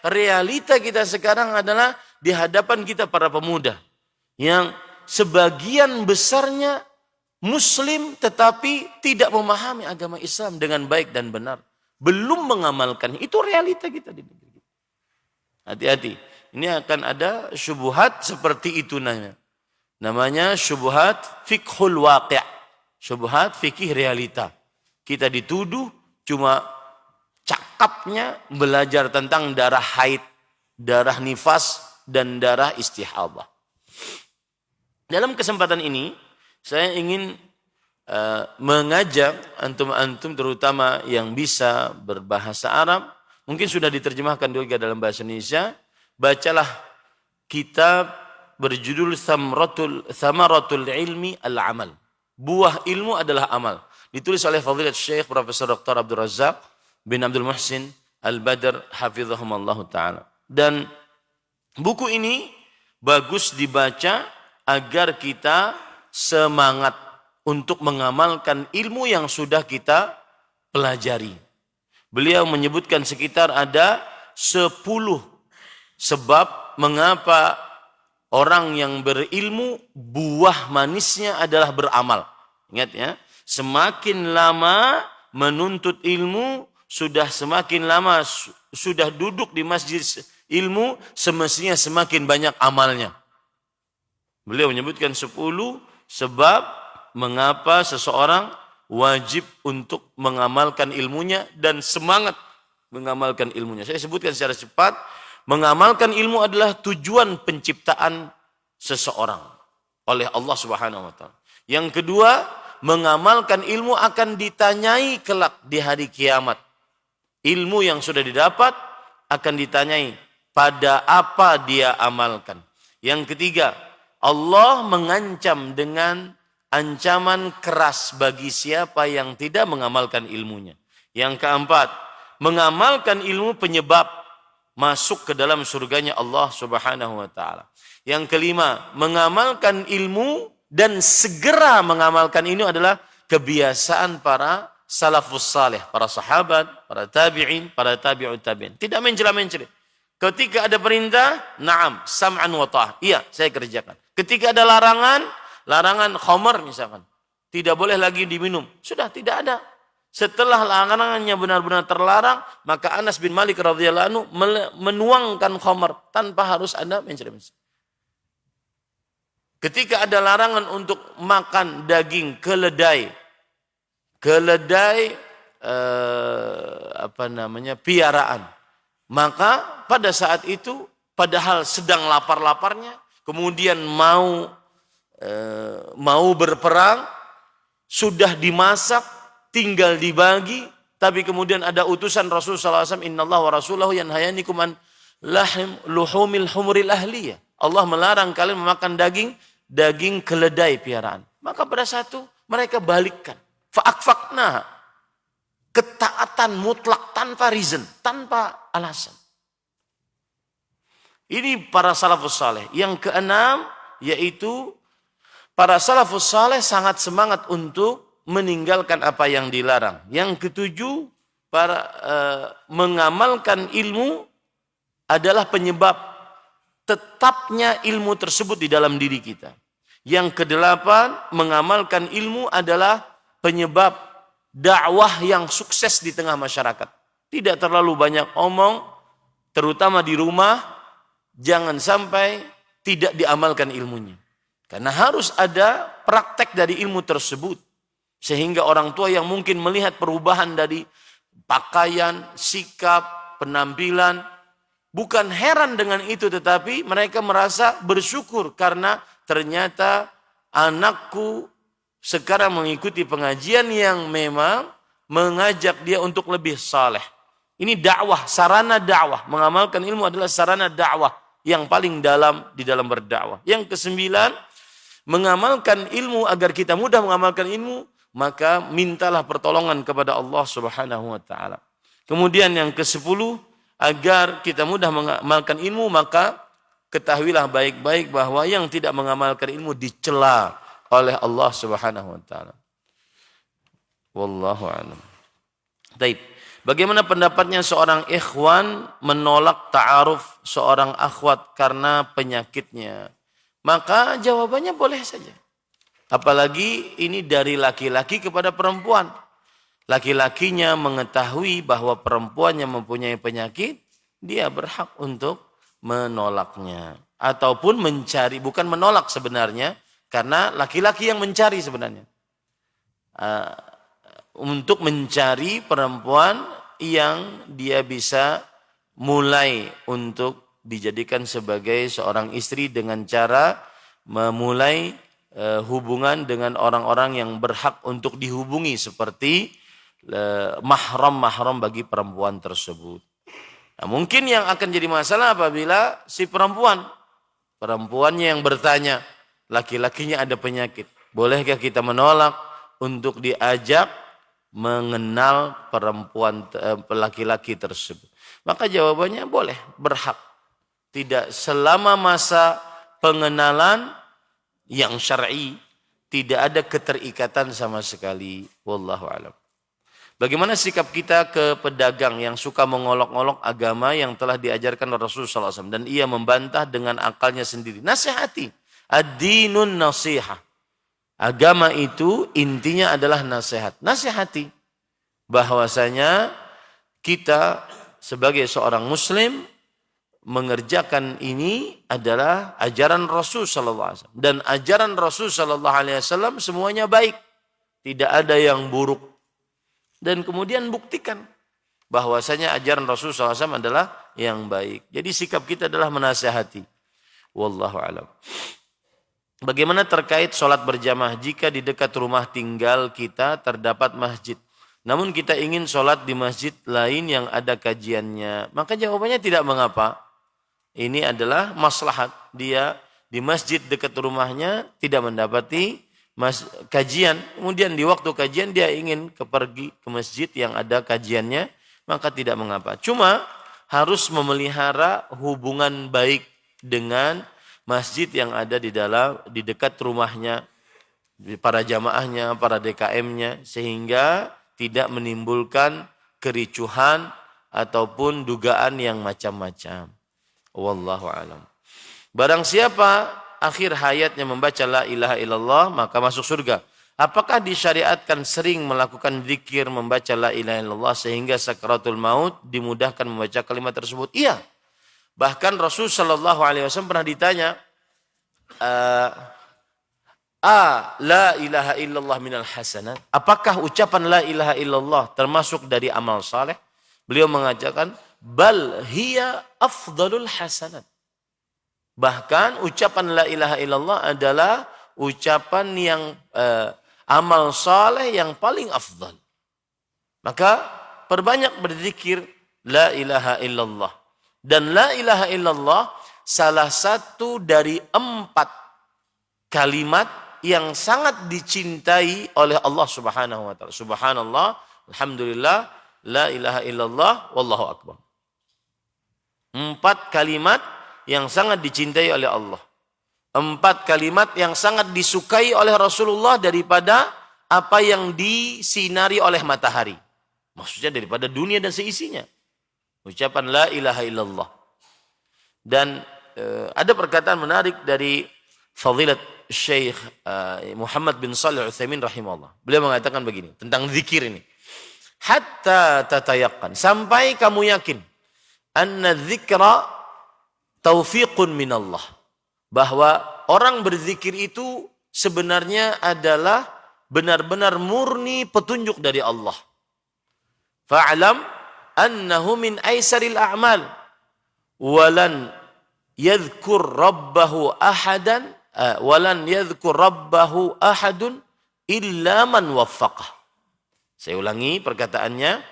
C: Realita kita sekarang adalah di hadapan kita para pemuda yang sebagian besarnya muslim tetapi tidak memahami agama Islam dengan baik dan benar. Belum mengamalkan, itu realita kita di negeri kita. Hati-hati, ini akan ada syubhat seperti itu namanya. Namanya syubhat fiqhul waqi', syubhat fikih realita. Kita dituduh cuma cakapnya belajar tentang darah haid, darah nifas, dan darah istihadah. Dalam kesempatan ini, saya ingin mengajak antum-antum terutama yang bisa berbahasa Arab, mungkin sudah diterjemahkan juga dalam bahasa Indonesia, bacalah kitab berjudul Thamaratul Ilmi Al-Amal. Buah ilmu adalah amal. Ditulis oleh Fadilat Syekh Profesor Dr. Abdul Razak bin Abdul Muhsin Al-Badr hafizahumullah ta'ala. Dan buku ini bagus dibaca agar kita semangat untuk mengamalkan ilmu yang sudah kita pelajari. Beliau menyebutkan sekitar ada 10 sebab mengapa orang yang berilmu buah manisnya adalah beramal. Ingat ya, semakin lama menuntut ilmu, sudah semakin lama sudah duduk di masjid ilmu, semestinya semakin banyak amalnya. Beliau menyebutkan 10 sebab mengapa seseorang wajib untuk mengamalkan ilmunya dan semangat mengamalkan ilmunya. Saya sebutkan secara cepat. Mengamalkan ilmu adalah tujuan penciptaan seseorang oleh Allah Subhanahu wa taala. Yang kedua, mengamalkan ilmu akan ditanyai kelak di hari kiamat. Ilmu yang sudah didapat akan ditanyai pada apa dia amalkan. Yang ketiga, Allah mengancam dengan ancaman keras bagi siapa yang tidak mengamalkan ilmunya. Yang keempat, mengamalkan ilmu penyebab masuk ke dalam surganya Allah Subhanahu wa taala. Yang kelima, mengamalkan ilmu dan segera mengamalkan ini adalah kebiasaan para salafus saleh, para sahabat, para tabi'in, para tabi'ut tabi'in. Tidak mencela-mencela. Ketika ada perintah, na'am, sam'an wa ta'ah. Iya, saya kerjakan. Ketika ada larangan khamar misalkan, tidak boleh lagi diminum. Sudah tidak ada. Setelah larangannya benar-benar terlarang, maka Anas bin Malik radhiyallahu anhu menuangkan khamar tanpa harus ada mencela-mencela. Ketika ada larangan untuk makan daging keledai piaraan, maka pada saat itu padahal sedang lapar-laparnya, kemudian mau berperang, sudah dimasak, tinggal dibagi, Tapi kemudian ada utusan Rasulullah SAW, Innallaha wa rasulahu yanhayanikum an luhumil humuril ahliyah. Allah melarang kalian memakan daging keledai piaraan. Maka pada saat itu mereka balikkan. Fa'akfakna. Ketaatan mutlak tanpa reason, tanpa alasan. Ini para salafus saleh. Yang keenam, yaitu para salafus saleh sangat semangat untuk meninggalkan apa yang dilarang. Yang ketujuh, mengamalkan ilmu adalah penyebab tetapnya ilmu tersebut di dalam diri kita. Yang kedelapan, mengamalkan ilmu adalah penyebab dakwah yang sukses di tengah masyarakat. Tidak terlalu banyak omong, terutama di rumah, jangan sampai tidak diamalkan ilmunya. Karena harus ada praktek dari ilmu tersebut. Sehingga orang tua yang mungkin melihat perubahan dari pakaian, sikap, penampilan, bukan heran dengan itu, tetapi mereka merasa bersyukur karena ternyata anakku sekarang mengikuti pengajian yang memang mengajak dia untuk lebih saleh. Ini dakwah, sarana dakwah. Mengamalkan ilmu adalah sarana dakwah yang paling dalam di dalam berdakwah. Yang kesembilan, mengamalkan ilmu agar kita mudah mengamalkan ilmu, maka mintalah pertolongan kepada Allah Subhanahu wa taala. Kemudian yang ke-10, agar kita mudah mengamalkan ilmu, maka ketahuilah baik-baik bahwa yang tidak mengamalkan ilmu dicela oleh Allah Subhanahu wa taala. Wallahu a'lam. Baik. Bagaimana pendapatnya seorang ikhwan menolak ta'aruf seorang akhwat karena penyakitnya? Maka jawabannya boleh saja. Apalagi ini dari laki-laki kepada perempuan. Laki-lakinya mengetahui bahwa perempuannya mempunyai penyakit, dia berhak untuk menolaknya. Ataupun mencari, bukan menolak sebenarnya, karena laki-laki yang mencari sebenarnya. Untuk mencari perempuan yang dia bisa mulai untuk dijadikan sebagai seorang istri dengan cara memulai hubungan dengan orang-orang yang berhak untuk dihubungi seperti mahram-mahram bagi perempuan tersebut. Nah, mungkin yang akan jadi masalah apabila si perempuannya yang bertanya, laki-lakinya ada penyakit. Bolehkah kita menolak untuk diajak mengenal perempuan laki-laki tersebut? Maka jawabannya boleh, berhak. Tidak selama masa pengenalan yang syar'i, tidak ada keterikatan sama sekali. Wallahu a'lam. Bagaimana sikap kita ke pedagang yang suka mengolok-olok agama yang telah diajarkan Rasulullah SAW dan ia membantah dengan akalnya sendiri? Nasihati. Ad-dinun nasihah. Agama itu intinya adalah nasihat. Nasihati bahwasanya kita sebagai seorang muslim mengerjakan ini adalah ajaran Rasul sallallahu alaihi wasallam, dan ajaran Rasul sallallahu alaihi wasallam semuanya baik, tidak ada yang buruk. Dan kemudian buktikan bahwasanya ajaran Rasul sallallahu alaihi wasallam adalah yang baik. Jadi sikap kita adalah menasihati. Wallahu a'lam. Bagaimana terkait sholat berjamaah jika di dekat rumah tinggal kita terdapat masjid, namun kita ingin sholat di masjid lain yang ada kajiannya? Maka jawabannya tidak mengapa. Ini adalah maslahat. Dia di masjid dekat rumahnya tidak mendapati kajian. Kemudian di waktu kajian dia ingin pergi ke masjid yang ada kajiannya, maka tidak mengapa. Cuma harus memelihara hubungan baik dengan masjid yang ada di dekat rumahnya, para jamaahnya, para DKM-nya, sehingga tidak menimbulkan kericuhan ataupun dugaan yang macam-macam. Wallahu a'lam. Barang siapa akhir hayatnya membaca la ilaha illallah maka masuk surga. Apakah disyariatkan sering melakukan zikir membaca la ilaha illallah sehingga sakaratul maut dimudahkan membaca kalimat tersebut? Iya. Bahkan Rasul sallallahu alaihi wasallam pernah ditanya, la ilaha illallah minal hasanat? Apakah ucapan la ilaha illallah termasuk dari amal saleh? Beliau mengatakan, bal hiya afdalul hasanat. Bahkan ucapan la ilaha illallah adalah ucapan yang amal saleh yang paling afdal. Maka perbanyak berzikir la ilaha illallah. Dan la ilaha illallah salah satu dari 4 kalimat yang sangat dicintai oleh Allah Subhanahu wa taala. Subhanallah, alhamdulillah, la ilaha illallah, wallahu akbar. 4 kalimat yang sangat dicintai oleh Allah. 4 kalimat yang sangat disukai oleh Rasulullah daripada apa yang disinari oleh matahari. Maksudnya daripada dunia dan seisinya. Ucapan la ilaha illallah. Dan ada perkataan menarik dari Fadilat Syekh Muhammad bin Shalih Al-Utsaimin rahimahullah. Beliau mengatakan begini tentang zikir ini. Hatta tatayaqan, sampai kamu yakin anna dzikra taufiqun minallah, bahwa orang berzikir itu sebenarnya adalah benar-benar murni petunjuk dari Allah. Fa'lam annahu min aisaril a'mal walan yadhkur rabbahu ahadan walan yadhkur rabbahu ahadun illa man waffaqah. Saya ulangi perkataannya,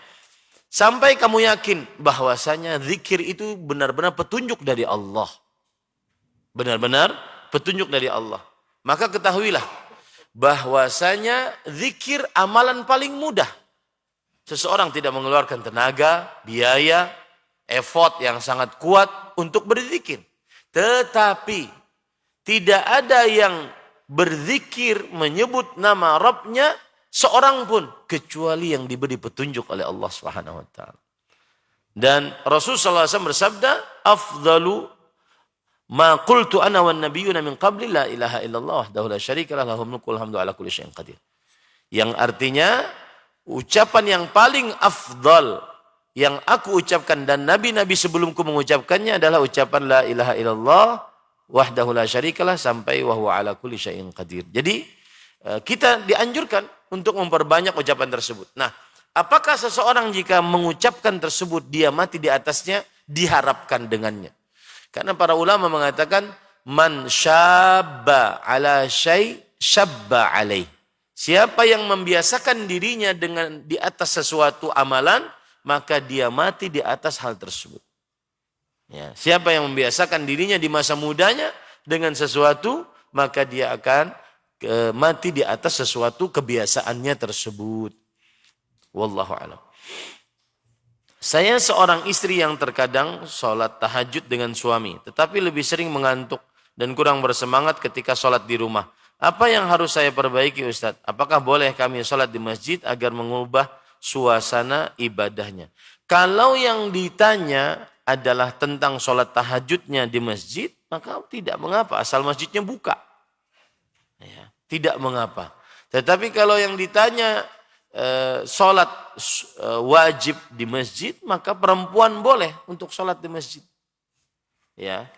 C: sampai kamu yakin bahwasanya zikir itu benar-benar petunjuk dari Allah. Benar-benar petunjuk dari Allah. Maka ketahuilah bahwasanya zikir amalan paling mudah. Seseorang tidak mengeluarkan tenaga, biaya, effort yang sangat kuat untuk berzikir. Tetapi tidak ada yang berzikir menyebut nama Rabbnya seorang pun kecuali yang diberi petunjuk oleh Allah Subhanahu wa taala. Dan Rasulullah SAW bersabda, afdalu ma qultu ana wan nabiyyuna min qabli la ilaha illallah wahdahu la syarika lah lahul mulku wal hamdu ala kulli syai'in qadir. Yang artinya ucapan yang paling afdal yang aku ucapkan dan nabi-nabi sebelumku mengucapkannya adalah ucapan la ilaha illallah wahdahu la syarikalah sampai wa huwa ala kulli syai'in qadir. Jadi kita dianjurkan untuk memperbanyak ucapan tersebut. Nah, apakah seseorang jika mengucapkan tersebut dia mati di atasnya? Diharapkan dengannya. Karena para ulama mengatakan man syabba ala syai' syabba alaih. Siapa yang membiasakan dirinya dengan di atas sesuatu amalan, maka dia mati di atas hal tersebut. Ya, siapa yang membiasakan dirinya di masa mudanya dengan sesuatu, maka dia akan mati di atas sesuatu kebiasaannya tersebut. Wallahu a'lam. Saya seorang istri yang terkadang sholat tahajud dengan suami, tetapi lebih sering mengantuk dan kurang bersemangat ketika sholat di rumah. Apa yang harus saya perbaiki, Ustaz? Apakah boleh kami sholat di masjid agar mengubah suasana ibadahnya? Kalau yang ditanya adalah tentang sholat tahajudnya di masjid, maka tidak mengapa, asal masjidnya buka. Ya, tidak mengapa. Tetapi kalau yang ditanya sholat wajib di masjid, maka perempuan boleh untuk sholat di masjid. Ya,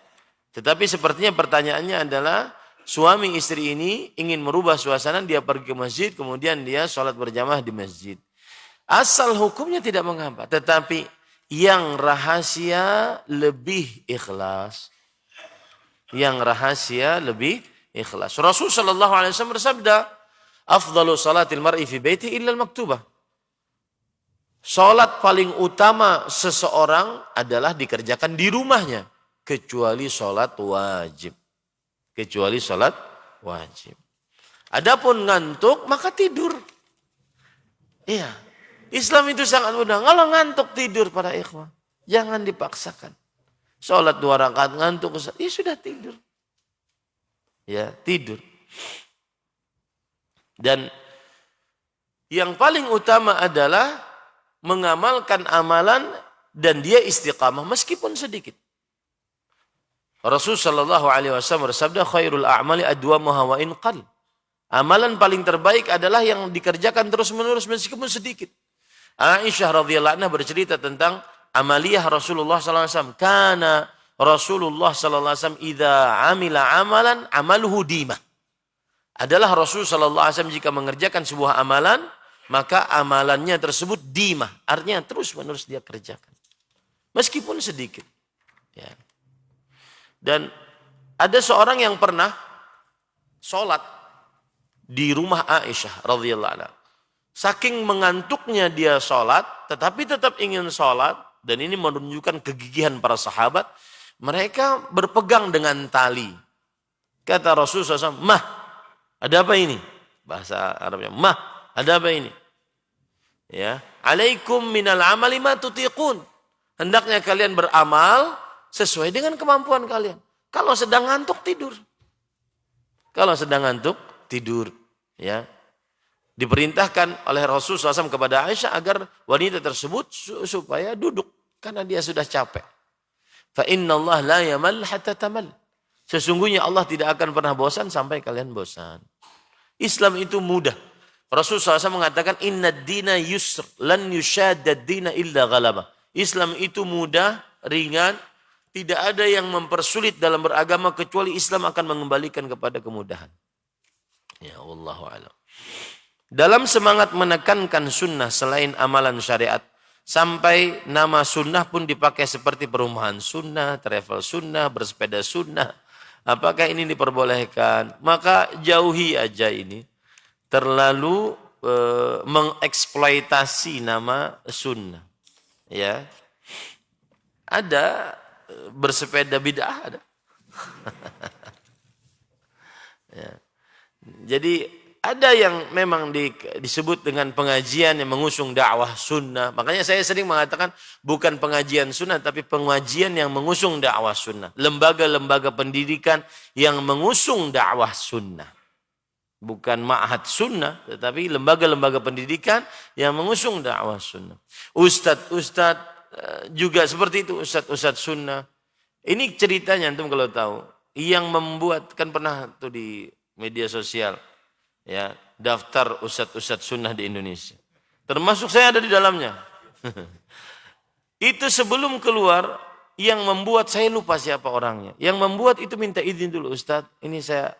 C: tetapi sepertinya pertanyaannya adalah suami istri ini ingin merubah suasana, dia pergi ke masjid, kemudian dia sholat berjamaah di masjid. Asal hukumnya tidak mengapa, tetapi yang rahasia lebih ikhlas. Yang rahasia lebih ikhlas. Rasulullah SAW bersabda, afdalu salatil mar'i fi baiti illa al-maktubah. Salat paling utama seseorang adalah dikerjakan di rumahnya, kecuali salat wajib. Kecuali salat wajib. Adapun ngantuk maka tidur. Iya. Islam itu sangat mudah. Kalau ngantuk tidur para ikhwah, jangan dipaksakan. Salat 2 rakaat ngantuk, ya sudah tidur. Ya, tidur. Dan yang paling utama adalah mengamalkan amalan dan dia istiqamah meskipun sedikit. Rasulullah SAW bersabda, khairul a'mali adwamuha wa in qal. Amalan paling terbaik adalah yang dikerjakan terus-menerus meskipun sedikit. Aisyah radhiyallahu anha bercerita tentang amaliyah Rasulullah SAW. Kana Rasulullah SAW idza amila amalan amaluhu dimah. Adalah Rasul SAW jika mengerjakan sebuah amalan, maka amalannya tersebut dimah. Artinya terus-menerus dia kerjakan. Meskipun sedikit. Ya. Dan ada seorang yang pernah sholat di rumah Aisyah radhiyallahu anha. Saking mengantuknya dia sholat, tetapi tetap ingin sholat, dan ini menunjukkan kegigihan para sahabat, mereka berpegang dengan tali. Kata Rasulullah SAW, "Mah, ada apa ini?" Bahasa Arabnya, "Mah, ada apa ini?" Ya, "Alaikum minal amali ma tutiqun." Hendaknya kalian beramal sesuai dengan kemampuan kalian. Kalau sedang ngantuk, tidur. Kalau sedang ngantuk, tidur. Ya. Diperintahkan oleh Rasulullah SAW kepada Aisyah agar wanita tersebut supaya duduk. Karena dia sudah capek. Fa inna Allah la yamal hatta tamal. Sesungguhnya Allah tidak akan pernah bosan sampai kalian bosan. Islam itu mudah. Rasulullah SAW mengatakan, inna dina yusr, lan yushadad dina illa ghalabah. Islam itu mudah, ringan, tidak ada yang mempersulit dalam beragama kecuali Islam akan mengembalikan kepada kemudahan. Ya Wallahu a'lam. Dalam semangat menekankan sunnah selain amalan syariat, sampai nama sunnah pun dipakai seperti perumahan sunnah, travel sunnah, bersepeda sunnah. Apakah ini diperbolehkan? Maka jauhi aja ini. Terlalu mengeksploitasi nama sunnah. Ya, ada bersepeda bid'ah ada. Ya. Jadi ada yang memang disebut dengan pengajian yang mengusung dakwah sunnah. Makanya saya sering mengatakan bukan pengajian sunnah, tapi pengajian yang mengusung dakwah sunnah. Lembaga-lembaga pendidikan yang mengusung dakwah sunnah. Bukan ma'had sunnah, tetapi lembaga-lembaga pendidikan yang mengusung dakwah sunnah. Ustadz juga seperti itu, ustadz sunnah. Ini ceritanya antum kalau tahu. Yang membuat, kan pernah tuh di media sosial, ya, daftar ustadz sunnah di Indonesia. Termasuk saya ada di dalamnya. Itu sebelum keluar, yang membuat, saya lupa siapa orangnya. Yang membuat itu minta izin dulu, Ustadz, ini saya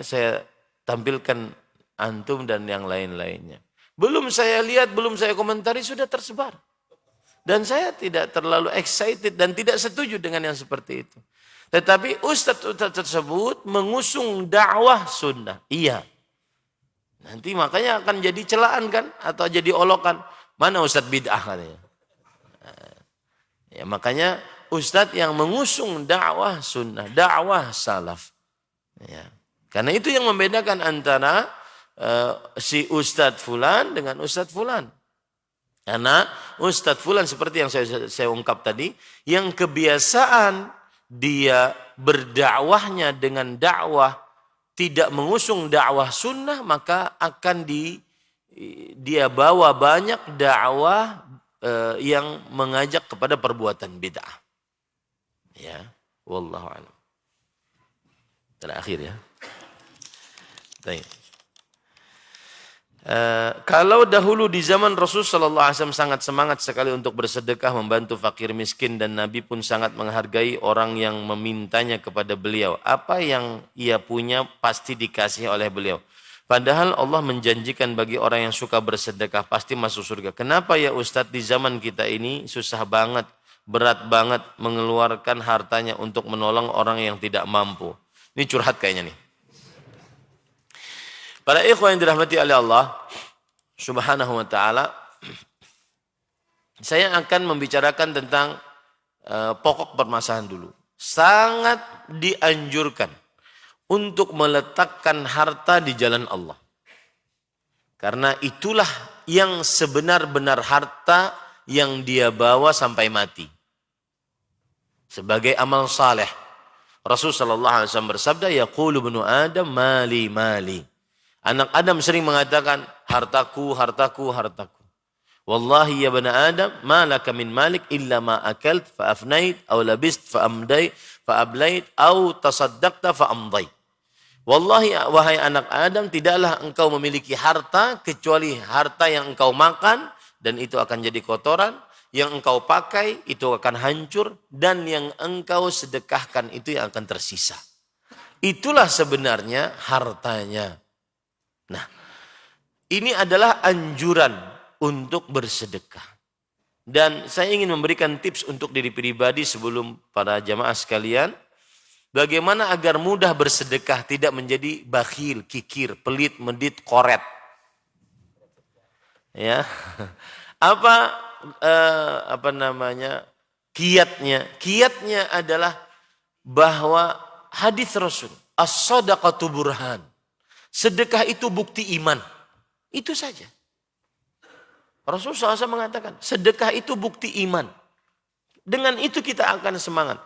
C: saya tampilkan antum dan yang lain-lainnya. Belum saya lihat, belum saya komentari, sudah tersebar. Dan saya tidak terlalu excited dan tidak setuju dengan yang seperti itu. Tetapi ustadz tersebut mengusung dakwah sunnah. Iya. Nanti makanya akan jadi celaan kan? Atau jadi olokan. Mana ustadz bid'ah katanya. Ya, makanya ustadz yang mengusung dakwah sunnah, dakwah salaf. Ya. Karena itu yang membedakan antara si ustadz fulan dengan ustadz fulan. Karena ustadz fulan seperti yang saya ungkap tadi, yang kebiasaan dia berdakwahnya dengan dakwah tidak mengusung dakwah sunnah, maka akan dia bawa banyak dakwah yang mengajak kepada perbuatan bid'ah. Ya, wallahu a'lam. Terakhir ya. Baik. Kalau dahulu di zaman Rasul sallallahu alaihi wasallam sangat semangat sekali untuk bersedekah, membantu fakir miskin, dan Nabi pun sangat menghargai orang yang memintanya kepada beliau. Apa yang ia punya pasti dikasih oleh beliau. Padahal Allah menjanjikan bagi orang yang suka bersedekah pasti masuk surga. Kenapa ya Ustadz di zaman kita ini susah banget, berat banget mengeluarkan hartanya untuk menolong orang yang tidak mampu? Ini curhat kayaknya nih. Para ikhwan yang dirahmati oleh Allah Subhanahu wa ta'ala, saya akan membicarakan tentang pokok permasalahan dulu. Sangat dianjurkan untuk meletakkan harta di jalan Allah. Karena itulah yang sebenar-benar harta yang dia bawa sampai mati. Sebagai amal saleh. Rasulullah SAW bersabda, yaqulu ibnu Adam mali mali. Anak Adam sering mengatakan, hartaku, hartaku, hartaku. Wallahi ya bani Adam, ma laka min malik illa ma akalt fa'afnait, au labist fa'ablait, au tasaddaqta fa'amdait. Wallahi wahai anak Adam, tidaklah engkau memiliki harta kecuali harta yang engkau makan, dan itu akan jadi kotoran. Yang engkau pakai itu akan hancur, dan yang engkau sedekahkan itu yang akan tersisa. Itulah sebenarnya hartanya. Nah, ini adalah anjuran untuk bersedekah. Dan saya ingin memberikan tips untuk diri pribadi sebelum para jamaah sekalian. Bagaimana agar mudah bersedekah, tidak menjadi bakhil, kikir, pelit, medit, koret. Ya. Apa apa namanya? Kiatnya? Kiatnya adalah bahwa hadis Rasul, as-shadaqatu burhan. Sedekah itu bukti iman. Itu saja. Rasulullah SAW mengatakan, sedekah itu bukti iman. Dengan itu kita akan semangat.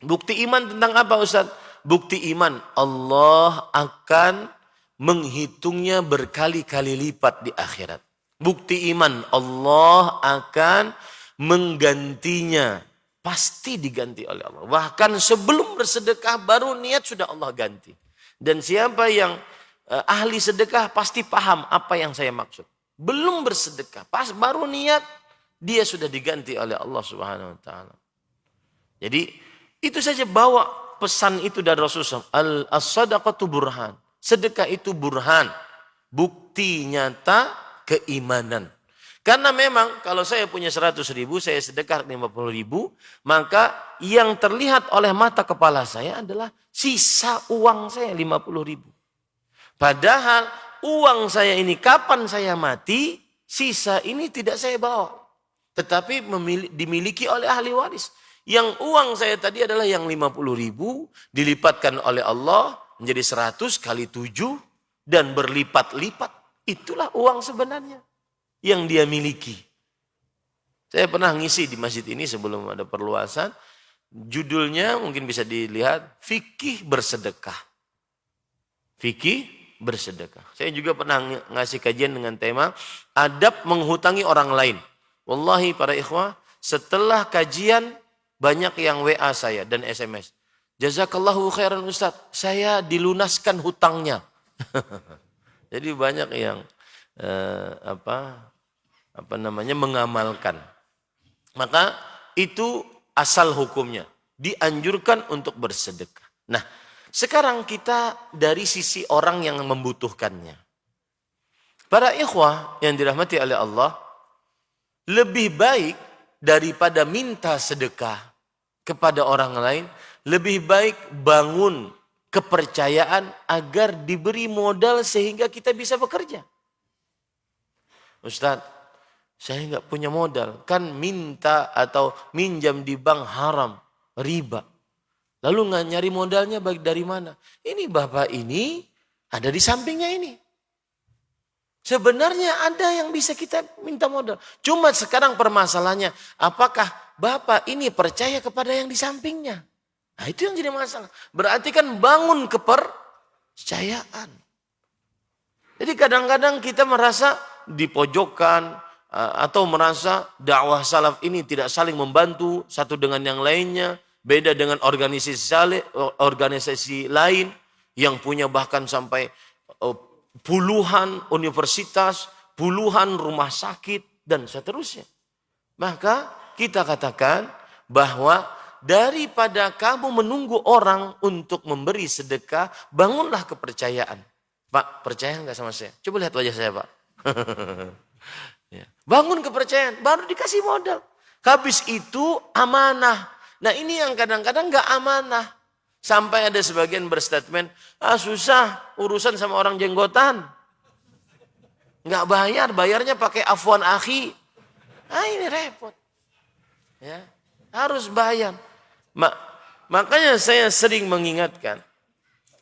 C: Bukti iman tentang apa Ustaz? Bukti iman, Allah akan menghitungnya berkali-kali lipat di akhirat. Bukti iman, Allah akan menggantinya. Pasti diganti oleh Allah. Bahkan sebelum bersedekah baru niat sudah Allah ganti. Dan siapa yang ahli sedekah pasti paham apa yang saya maksud. Belum bersedekah, pas baru niat dia sudah diganti oleh Allah Subhanahu wa taala. Jadi itu saja bawa pesan itu dari Rasulullah. As-sadaqatu burhan. Sedekah itu burhan. Bukti nyata keimanan. Karena memang kalau saya punya 100.000, saya sedekah 50.000, maka yang terlihat oleh mata kepala saya adalah sisa uang saya 50.000. Padahal uang saya ini kapan saya mati, sisa ini tidak saya bawa. Tetapi dimiliki oleh ahli waris. Yang uang saya tadi adalah yang 50.000 dilipatkan oleh Allah menjadi 100 kali 7 dan berlipat-lipat. Itulah uang sebenarnya yang dia miliki. Saya pernah ngisi di masjid ini sebelum ada perluasan. Judulnya mungkin bisa dilihat, Fikih Bersedekah. Fikih bersedekah. Saya juga pernah ngasih kajian dengan tema adab menghutangi orang lain. Wallahi para ikhwah, setelah kajian banyak yang WA saya dan SMS. Jazakallahu khairan Ustaz, saya dilunaskan hutangnya. Jadi banyak yang mengamalkan. Maka itu asal hukumnya, dianjurkan untuk bersedekah. Nah, sekarang kita dari sisi orang yang membutuhkannya. Para ikhwah yang dirahmati oleh Allah, lebih baik daripada minta sedekah kepada orang lain, lebih baik bangun kepercayaan agar diberi modal sehingga kita bisa bekerja. Ustaz, saya nggak punya modal, kan minta atau minjam di bank haram, riba. Lalu nggak nyari modalnya baik dari mana? Ini bapak ini ada di sampingnya ini. Sebenarnya ada yang bisa kita minta modal. Cuma sekarang permasalahannya, apakah bapak ini percaya kepada yang di sampingnya? Nah itu yang jadi masalah. Berarti kan bangun kepercayaan. Jadi kadang-kadang kita merasa dipojokkan atau merasa dakwah salaf ini tidak saling membantu satu dengan yang lainnya. Beda dengan organisasi lain yang punya bahkan sampai puluhan universitas, puluhan rumah sakit, dan seterusnya. Maka kita katakan bahwa daripada kamu menunggu orang untuk memberi sedekah, bangunlah kepercayaan. Pak, percaya nggak sama saya? Coba lihat wajah saya, Pak. Bangun kepercayaan, baru dikasih modal. Habis itu amanah. Nah ini yang kadang-kadang nggak amanah. Sampai ada sebagian berstatement, susah urusan sama orang jenggotan. Nggak bayar, bayarnya pakai afwan akhi. Ini repot. Ya, harus bayar. Makanya saya sering mengingatkan,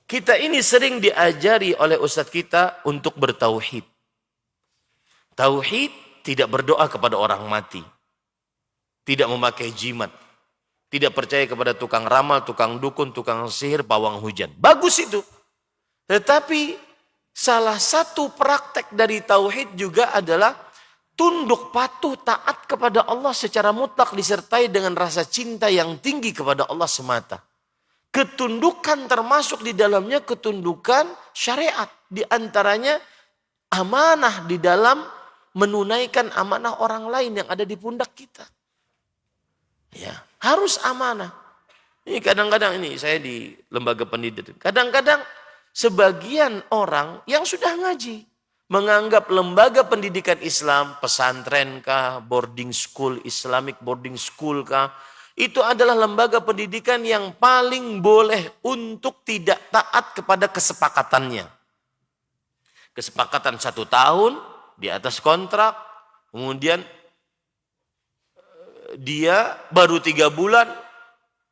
C: kita ini sering diajari oleh ustadz kita untuk bertauhid. Tauhid tidak berdoa kepada orang mati. Tidak memakai jimat. Tidak percaya kepada tukang ramal, tukang dukun, tukang sihir, pawang hujan. Bagus itu. Tetapi salah satu praktek dari tauhid juga adalah tunduk patuh taat kepada Allah secara mutlak disertai dengan rasa cinta yang tinggi kepada Allah semata. Ketundukan termasuk di dalamnya ketundukan syariat. Di antaranya amanah di dalam menunaikan amanah orang lain yang ada di pundak kita. Ya, harus amanah. Ini kadang-kadang ini saya di lembaga pendidikan. Kadang-kadang sebagian orang yang sudah ngaji menganggap lembaga pendidikan Islam, pesantren kah, boarding school, Islamic boarding school kah, itu adalah lembaga pendidikan yang paling boleh untuk tidak taat kepada kesepakatannya. Kesepakatan 1 tahun, di atas kontrak, kemudian dia baru 3 bulan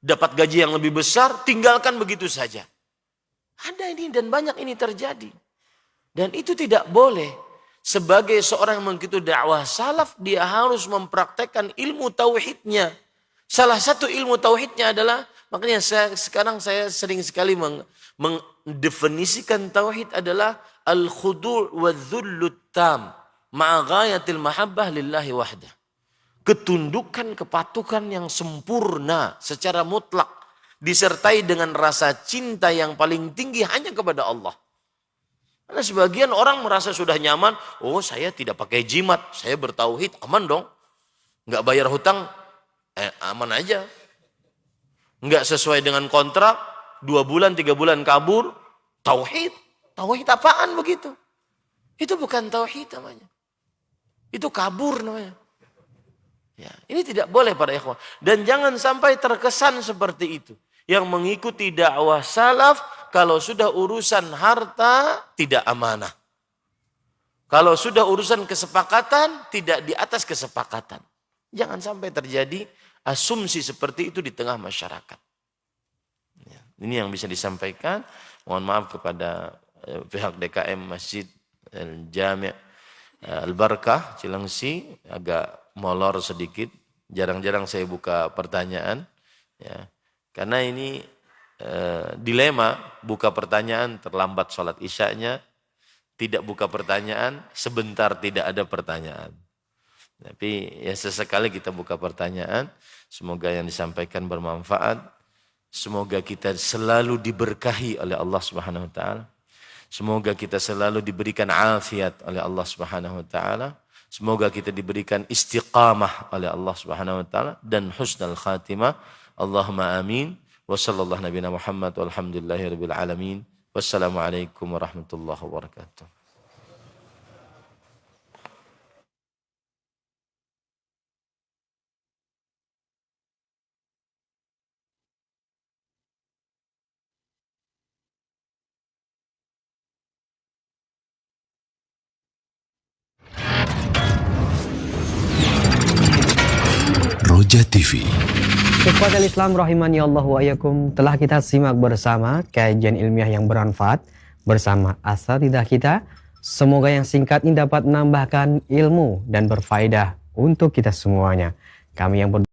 C: dapat gaji yang lebih besar, tinggalkan begitu saja. Ada ini dan banyak ini terjadi. Dan itu tidak boleh. Sebagai seorang yang mengikuti dakwah salaf, dia harus mempraktekkan ilmu tauhidnya. Salah satu ilmu tauhidnya adalah, makanya sekarang saya sering sekali mendefinisikan tauhid adalah al-khudu' wa dhullut tam ma'a ghayatil mahabbah lillahi wahdah. Ketundukan, kepatuhan yang sempurna secara mutlak disertai dengan rasa cinta yang paling tinggi hanya kepada Allah. Karena sebagian orang merasa sudah nyaman, oh saya tidak pakai jimat, saya bertauhid, aman dong. Nggak bayar hutang, aman aja. Nggak sesuai dengan kontrak, 2 bulan, 3 bulan kabur, tauhid. Tauhid apaan begitu? Itu bukan tauhid namanya. Itu kabur namanya. Ya, ini tidak boleh para ikhwan. Dan jangan sampai terkesan seperti itu. Yang mengikuti dakwah salaf, kalau sudah urusan harta, tidak amanah. Kalau sudah urusan kesepakatan, tidak di atas kesepakatan. Jangan sampai terjadi asumsi seperti itu di tengah masyarakat. Ya, ini yang bisa disampaikan. Mohon maaf kepada pihak DKM Masjid Jami' Al-Barakah Cilengsi, agak molor sedikit. Jarang-jarang saya buka pertanyaan. Ya. Karena ini dilema, buka pertanyaan terlambat sholat isyanya, tidak buka pertanyaan sebentar tidak ada pertanyaan. Tapi ya sesekali kita buka pertanyaan, semoga yang disampaikan bermanfaat, semoga kita selalu diberkahi oleh Allah Subhanahu wa taala. Semoga kita selalu diberikan afiat oleh Allah Subhanahu wa taala. Semoga kita diberikan istiqamah oleh Allah Subhanahu wa taala dan husnul khatimah. Allahumma amin. Wa sallallahu nabiyana Muhammad walhamdulillahi rabbil alamin. Wassalamualaikum warahmatullahi wabarakatuh.
E: Roja TV.
A: Ikhwatal Islam rahimani Allah wa iyyakum, telah kita simak bersama kajian ilmiah yang bermanfaat bersama asatidzah kita. Semoga yang singkat ini dapat menambahkan ilmu dan berfaedah untuk kita semuanya. Kami yang